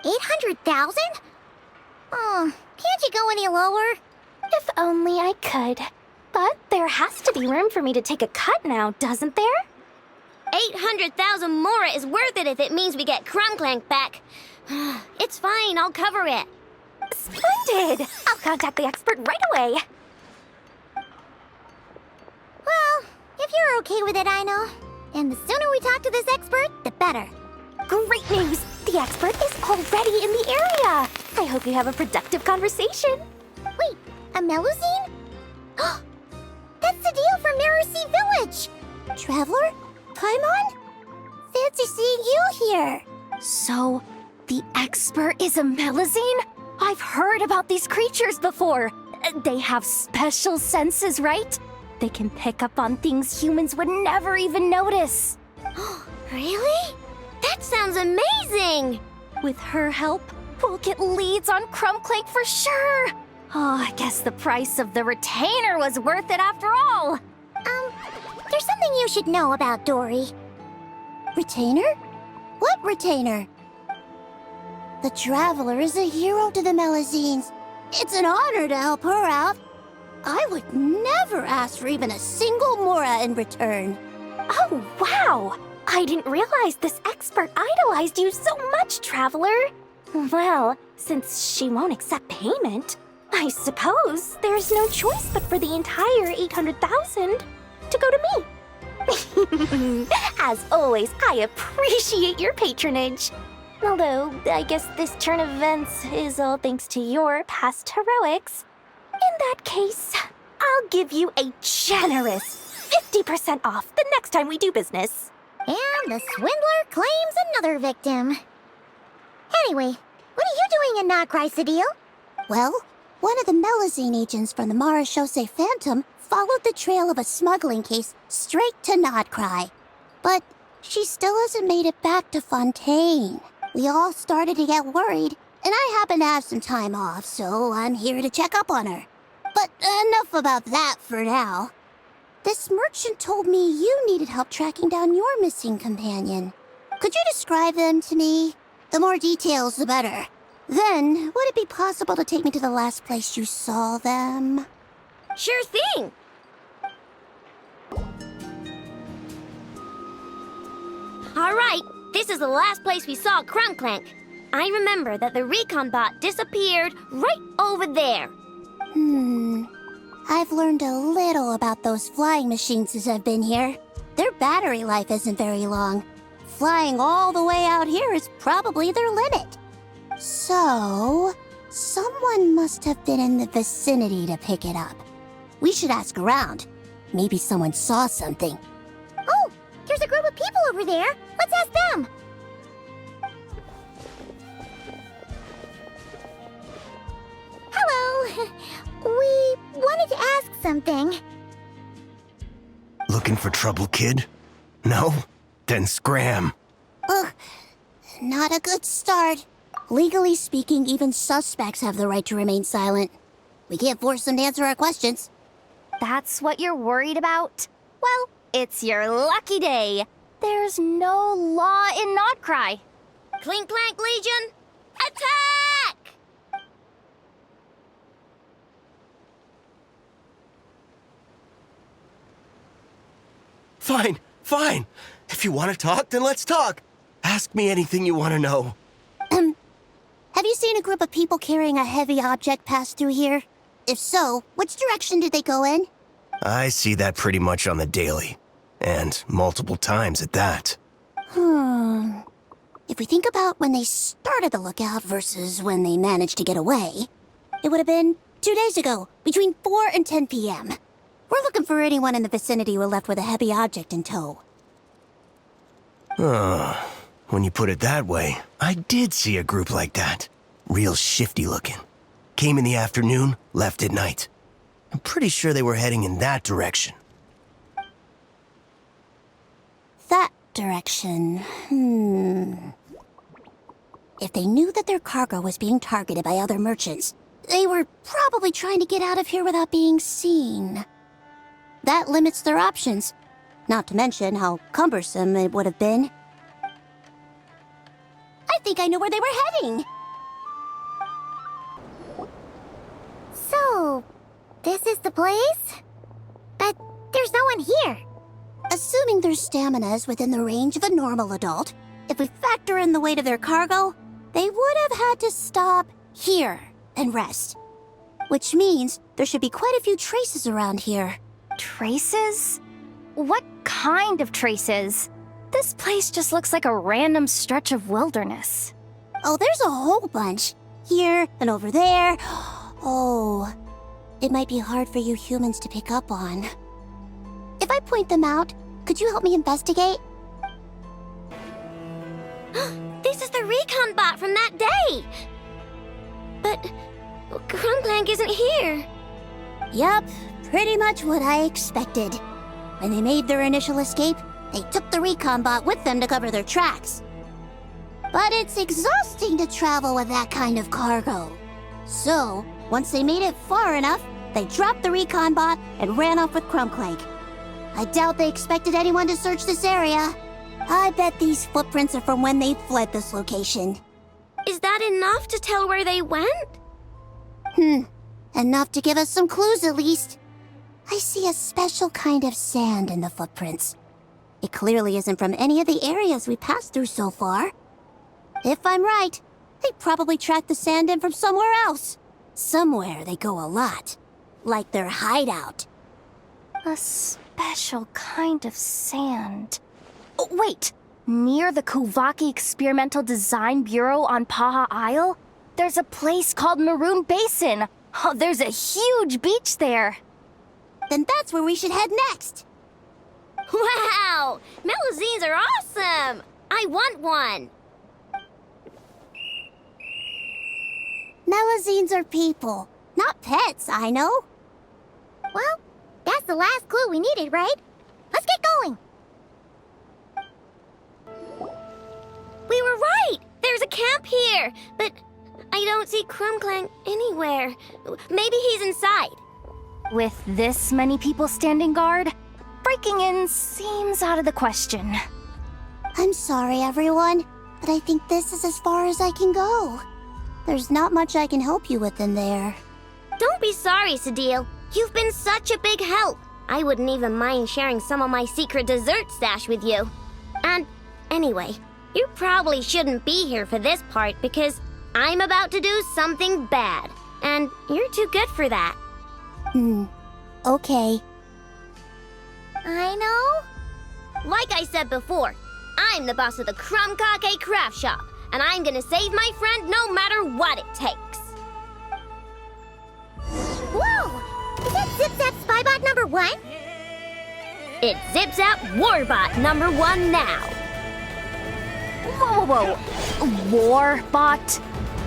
800,000? Oh, can't you go any lower? If only I could. But there has to be room for me to take a cut now, doesn't there? 800,000 mora is worth it if it means we get Clink Clank back. It's fine, I'll cover it. Splendid! I'll contact the expert right away. Well, if you're okay with it, Aino. And the sooner we talk to this expert, the better. Great news! The expert is already in the area. I hope you have a productive conversation. Wait, a Melusine? That's the deal from Narrow-Sea Village! Traveler? Paimon? Fancy seeing you here! So, the expert is a Melusine? I've heard about these creatures before. They have special senses, right? They can pick up on things humans would never even notice. Really? That sounds amazing! With her help, we'll get leads on Krumkake for sure. Oh, I guess the price of the retainer was worth it after all. There's something you should know about Dory. Retainer? What retainer? The Traveler is a hero to the Melusines. It's an honor to help her out. I would never ask for even a single mora in return. Oh, wow! I didn't realize this expert idolized you so much, Traveler. Well, since she won't accept payment, I suppose there's no choice but for the entire 800,000 to go to me. As always, I appreciate your patronage. Although, I guess this turn of events is all thanks to your past heroics. In that case, I'll give you a generous 50% off the next time we do business. And the swindler claims another victim. Anyway, what are you doing in Krai Cedille? Well, one of the Melusine agents from the Marechaussee Phantom followed the trail of a smuggling case straight to Krai. But she still hasn't made it back to Fontaine. We all started to get worried, and I happen to have some time off, so I'm here to check up on her. But enough about that for now. This merchant told me you needed help tracking down your missing companion. Could you describe them to me? The more details, the better. Then, would it be possible to take me to the last place you saw them? Sure thing! Alright, this is the last place we saw Clink Clank. I remember that the recon bot disappeared right over there. I've learned a little about those flying machines since I've been here. Their battery life isn't very long. Flying all the way out here is probably their limit. So, someone must have been in the vicinity to pick it up. We should ask around. Maybe someone saw something. Oh, there's a group of people over there. Let's ask them. Hello. We wanted to ask something. Looking for trouble, kid? No? Then scram. Ugh, not a good start. Legally speaking, even suspects have the right to remain silent. We can't force them to answer our questions. That's what you're worried about? Well, it's your lucky day. There's no law in Krai. Clink Clank Legion, attack! Fine, fine. If you want to talk, then let's talk. Ask me anything you want to know. seen a group of people carrying a heavy object pass through here? If so, which direction did they go in? I see that pretty much on the daily. And multiple times at that. If we think about when they started the lookout versus when they managed to get away, it would have been 2 days ago, between 4 and 10 p.m. We're looking for anyone in the vicinity who left with a heavy object in tow. When you put it that way, I did see a group like that. Real shifty looking. Came in the afternoon, left at night. I'm pretty sure they were heading in that direction. That direction, If they knew that their cargo was being targeted by other merchants, they were probably trying to get out of here without being seen. That limits their options, not to mention how cumbersome it would have been. I think I know where they were heading! So, this is the place? But there's no one here. Assuming their stamina is within the range of a normal adult, if we factor in the weight of their cargo, they would have had to stop here and rest. Which means there should be quite a few traces around here. Traces? What kind of traces? This place just looks like a random stretch of wilderness. Oh, there's a whole bunch. Here and over there. Oh, it might be hard for you humans to pick up on. If I point them out, could you help me investigate? This is the recon bot from that day! But Krumkake isn't here. Yup, pretty much what I expected. When they made their initial escape, they took the recon bot with them to cover their tracks. But it's exhausting to travel with that kind of cargo. So, once they made it far enough, they dropped the recon bot and ran off with Krumkake. I doubt they expected anyone to search this area. I bet these footprints are from when they fled this location. Is that enough to tell where they went? Enough to give us some clues at least. I see a special kind of sand in the footprints. It clearly isn't from any of the areas we passed through so far. If I'm right, they probably tracked the sand in from somewhere else. Somewhere they go a lot. Like their hideout. A special kind of sand. Oh, wait! Near the Kuvaki Experimental Design Bureau on Paha Isle, there's a place called Maroon Basin. Oh, there's a huge beach there. Then that's where we should head next. Wow! Melusines are awesome! I want one! Melusines are people, not pets, I know. Well, that's the last clue we needed, right? Let's get going. We were right! There's a camp here, but I don't see Krumkake anywhere. Maybe he's inside. With this many people standing guard, breaking in seems out of the question. I'm sorry, everyone, but I think this is as far as I can go. There's not much I can help you with in there. Don't be sorry, Sadil. You've been such a big help. I wouldn't even mind sharing some of my secret dessert stash with you. And anyway, you probably shouldn't be here for this part because I'm about to do something bad. And you're too good for that. Okay. I know? Like I said before, I'm the boss of the Krumkake Craftshop, and I'm gonna save my friend no matter what it takes. Whoa! Is that Zip-Zap Spybot number 1? It's Zip-Zap Warbot number 1 now. Whoa! Warbot?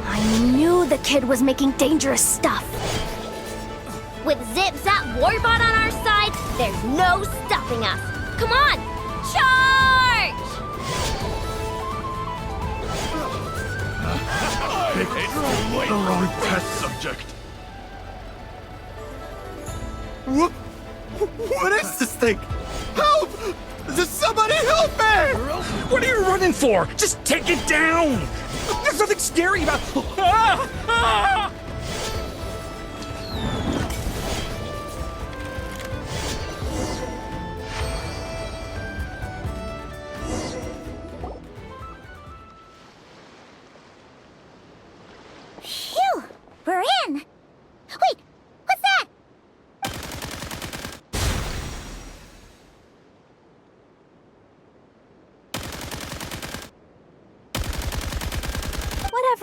I knew the kid was making dangerous stuff. With Zip-Zap Warbot on our side, there's no stopping us. Come on, charge! The wrong test subject. What is this thing? Help! Does somebody help me? What are you running for? Just take it down! There's nothing scary about... Ah! Ah!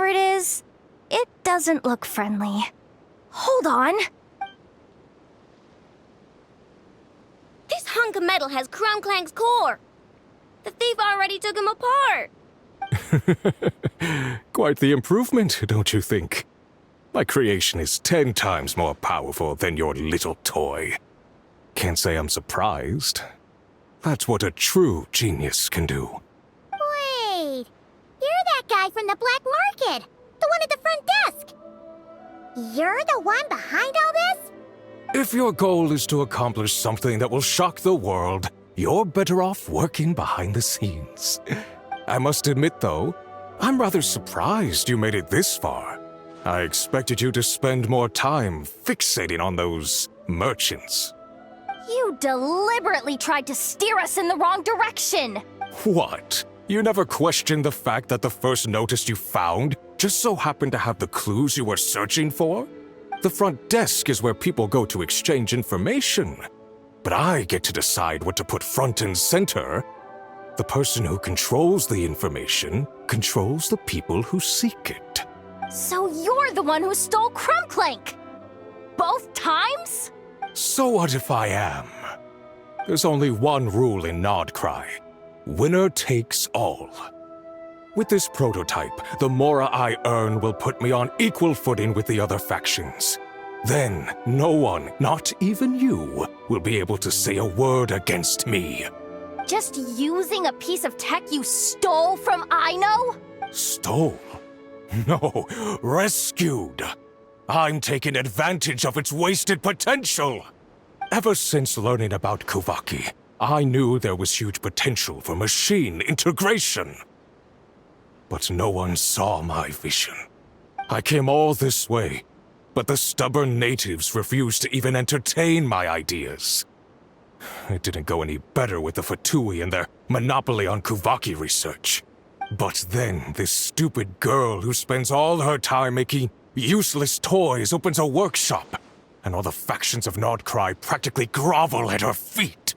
whatever it is, it doesn't look friendly. Hold on. This hunk of metal has Krumklank's core. The thief already took him apart. Quite the improvement, don't you think? My creation is 10 times more powerful than your little toy. Can't say I'm surprised. That's what a true genius can do. Wait, you're that guy from the black market, the one at the front desk. You're the one behind all this? If your goal is to accomplish something that will shock the world, you're better off working behind the scenes. I must admit, though, I'm rather surprised you made it this far. I expected you to spend more time fixating on those merchants. You deliberately tried to steer us in the wrong direction! What? You never questioned the fact that the first notice you found just so happened to have the clues you were searching for? The front desk is where people go to exchange information. But I get to decide what to put front and center. The person who controls the information controls the people who seek it. So you're the one who stole Krumkake! Both times? So what if I am? There's only one rule in Krai. Winner takes all. With this prototype, the mora I earn will put me on equal footing with the other factions. Then, no one, not even you, will be able to say a word against me. Just using a piece of tech you stole from Aino? Stole? No, rescued. I'm taking advantage of its wasted potential. Ever since learning about Kuvaki, I knew there was huge potential for machine integration. But no one saw my vision. I came all this way, but the stubborn natives refused to even entertain my ideas. It didn't go any better with the Fatui and their monopoly on Kuvaki research. But then this stupid girl who spends all her time making useless toys opens a workshop, and all the factions of Krai practically grovel at her feet.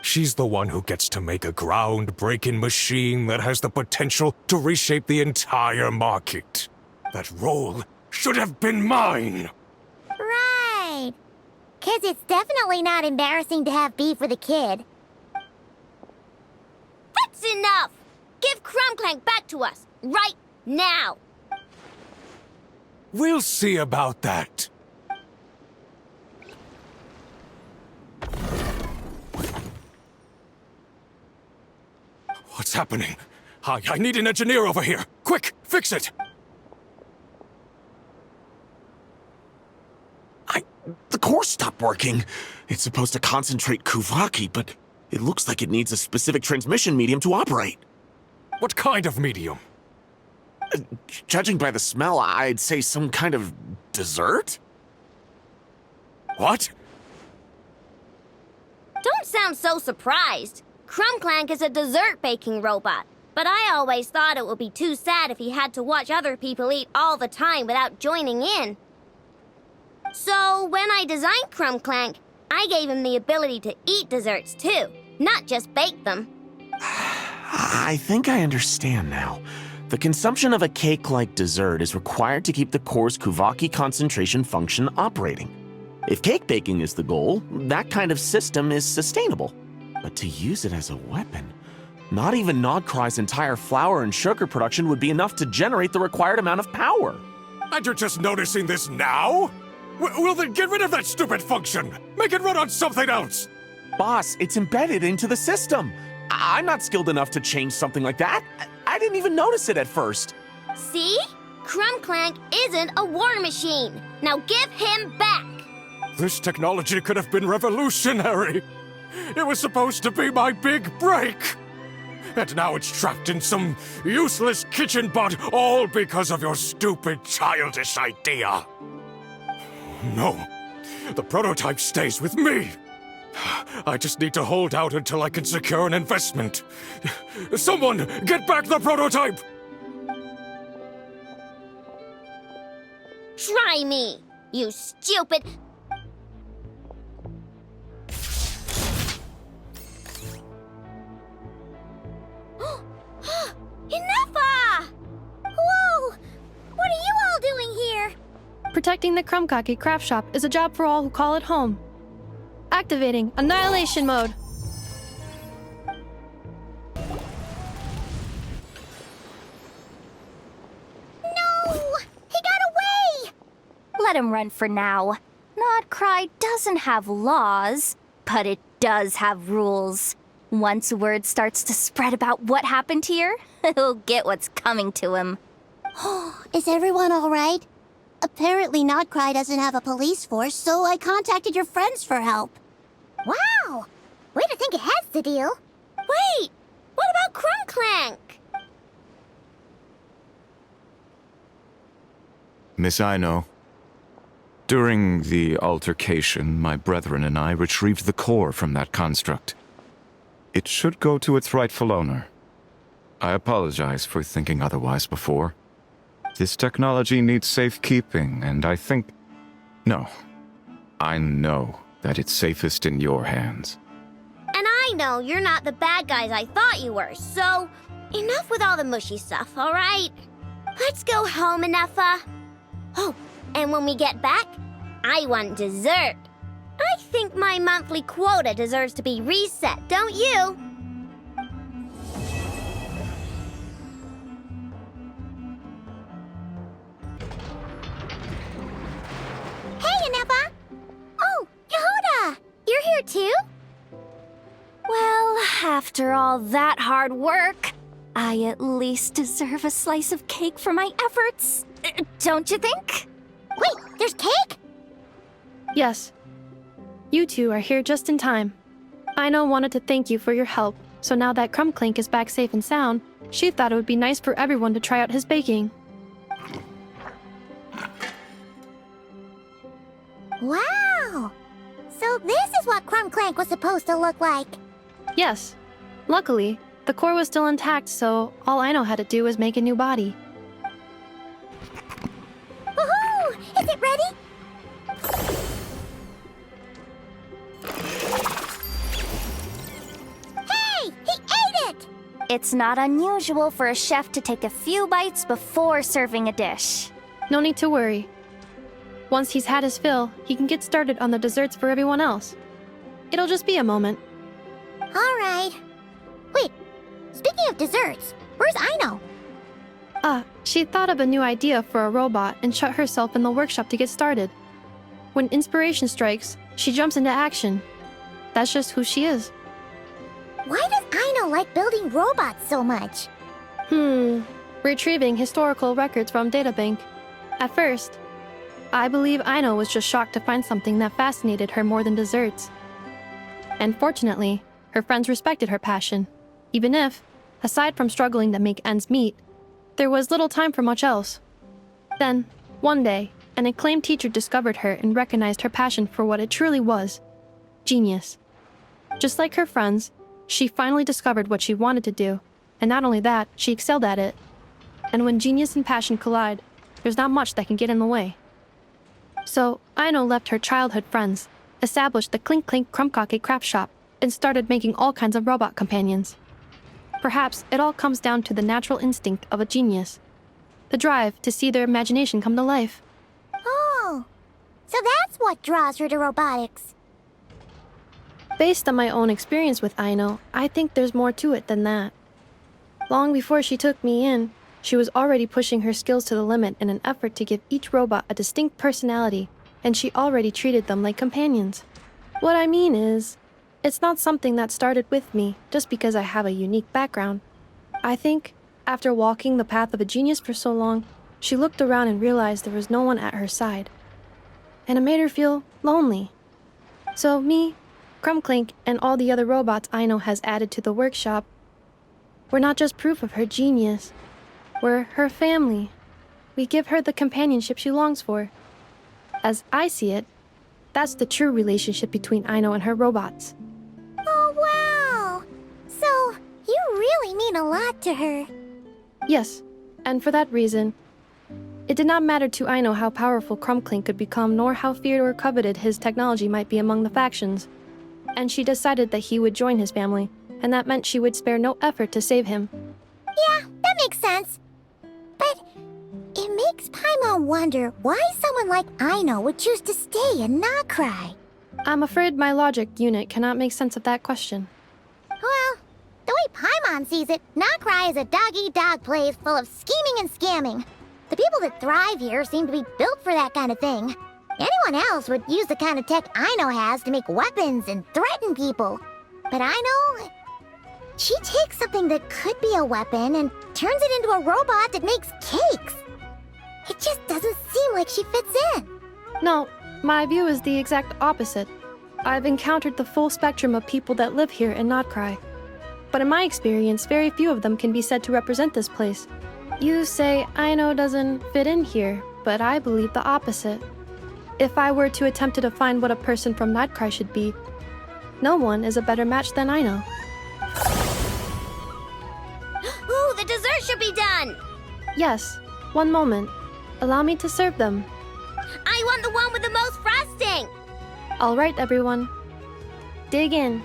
She's the one who gets to make a groundbreaking machine that has the potential to reshape the entire market. That role should have been mine! Right. 'Cause it's definitely not embarrassing to have beef with a kid. That's enough! Give Krumkake back to us, right now! We'll see about that. What's happening? I need an engineer over here. Quick, fix it! The core stopped working. It's supposed to concentrate Kuvaki, but it looks like it needs a specific transmission medium to operate. What kind of medium? Judging by the smell, I'd say some kind of dessert? What? Don't sound so surprised. Krumkake is a dessert baking robot, but I always thought it would be too sad if he had to watch other people eat all the time without joining in. So when I designed Krumkake, I gave him the ability to eat desserts too, not just bake them. I think I understand now. The consumption of a cake-like dessert is required to keep the core's Kuvaki concentration function operating. If cake baking is the goal, that kind of system is sustainable. But to use it as a weapon, not even Krai's entire flour and sugar production would be enough to generate the required amount of power. And you're just noticing this now? Well then get rid of that stupid function! Make it run on something else! Boss, it's embedded into the system. I'm not skilled enough to change something like that. I didn't even notice it at first. See? Krumkake isn't a war machine. Now give him back! This technology could have been revolutionary! It was supposed to be my big break! And now it's trapped in some useless kitchen bot, all because of your stupid childish idea. No, the prototype stays with me. I just need to hold out until I can secure an investment. Someone, get back the prototype! Try me, you stupid... Enough! Whoa! Protecting the Krumkake Craftshop is a job for all who call it home. Activating Annihilation Mode. No! He got away! Let him run for now. Not Krai doesn't have laws, but it does have rules. Once word starts to spread about what happened here, he'll get what's coming to him. Is everyone all right? Apparently Cry doesn't have a police force, so I contacted your friends for help. Wow! Way to think ahead, Deal. Wait! What about Clink Clank? Miss Aino, during the altercation, my brethren and I retrieved the core from that construct. It should go to its rightful owner. I apologize for thinking otherwise before. This technology needs safekeeping, and I think... No. I know that it's safest in your hands. And I know you're not the bad guys I thought you were, so enough with all the mushy stuff, alright? Let's go home, Inefa. Oh, and when we get back, I want dessert. I think my monthly quota deserves to be reset, don't you? Hey, Inefa! Oh, Yehuda! You're here too? Well, after all that hard work, I at least deserve a slice of cake for my efforts. Don't you think? Wait, there's cake? Yes. You two are here just in time. Aino wanted to thank you for your help, so now that Krumkake is back safe and sound, she thought it would be nice for everyone to try out his baking. Wow! So this is what Clank was supposed to look like. Yes. Luckily, the core was still intact, so all Aino had to do was make a new body. Woohoo! Is it ready? Hey! He ate it! It's not unusual for a chef to take a few bites before serving a dish. No need to worry. Once he's had his fill, he can get started on the desserts for everyone else. It'll just be a moment. Alright. Wait, speaking of desserts, where's Aino? She thought of a new idea for a robot and shut herself in the workshop to get started. When inspiration strikes, she jumps into action. That's just who she is. Why does Aino like building robots so much? Retrieving historical records from databank. At first, I believe Aino was just shocked to find something that fascinated her more than desserts. And fortunately, her friends respected her passion, even if, aside from struggling to make ends meet, there was little time for much else. Then, one day, an acclaimed teacher discovered her and recognized her passion for what it truly was: genius. Just like her friends, she finally discovered what she wanted to do, and not only that, she excelled at it. And when genius and passion collide, there's not much that can get in the way. So, Aino left her childhood friends, established the Clink Clank Krumkake Craftshop, and started making all kinds of robot companions. Perhaps it all comes down to the natural instinct of a genius. The drive to see their imagination come to life. Oh, so that's what draws her to robotics. Based on my own experience with Aino, I think there's more to it than that. Long before she took me in, she was already pushing her skills to the limit in an effort to give each robot a distinct personality, and she already treated them like companions. What I mean is, it's not something that started with me just because I have a unique background. I think, after walking the path of a genius for so long, she looked around and realized there was no one at her side. And it made her feel lonely. So me, Krumkake, and all the other robots Aino has added to the workshop, we're not just proof of her genius. We're her family. We give her the companionship she longs for. As I see it, that's the true relationship between Aino and her robots. Oh, wow! So, you really mean a lot to her. Yes, and for that reason, it did not matter to Aino how powerful Krumkake could become, nor how feared or coveted his technology might be among the factions. And she decided that he would join his family, and that meant she would spare no effort to save him. Yeah, that makes sense. But it makes Paimon often wonder why someone like Aino would choose to stay and not cry. I'm afraid my logic unit cannot make sense of that question. Well, the way Paimon sees it, Nokrai is a dog-eat-dog place full of scheming and scamming. The people that thrive here seem to be built for that kind of thing. Anyone else would use the kind of tech Aino has to make weapons and threaten people. But Aino, she takes something that could be a weapon and turns it into a robot that makes cakes. It just doesn't seem like she fits in. No, my view is the exact opposite. I've encountered the full spectrum of people that live here in Nokrai. But in my experience, very few of them can be said to represent this place. You say Aino doesn't fit in here, but I believe the opposite. If I were to attempt to define what a person from Nokrai should be, no one is a better match than Aino. Ooh, the dessert should be done! Yes, one moment. Allow me to serve them. I want the one with the most frosting! All right, everyone. Dig in.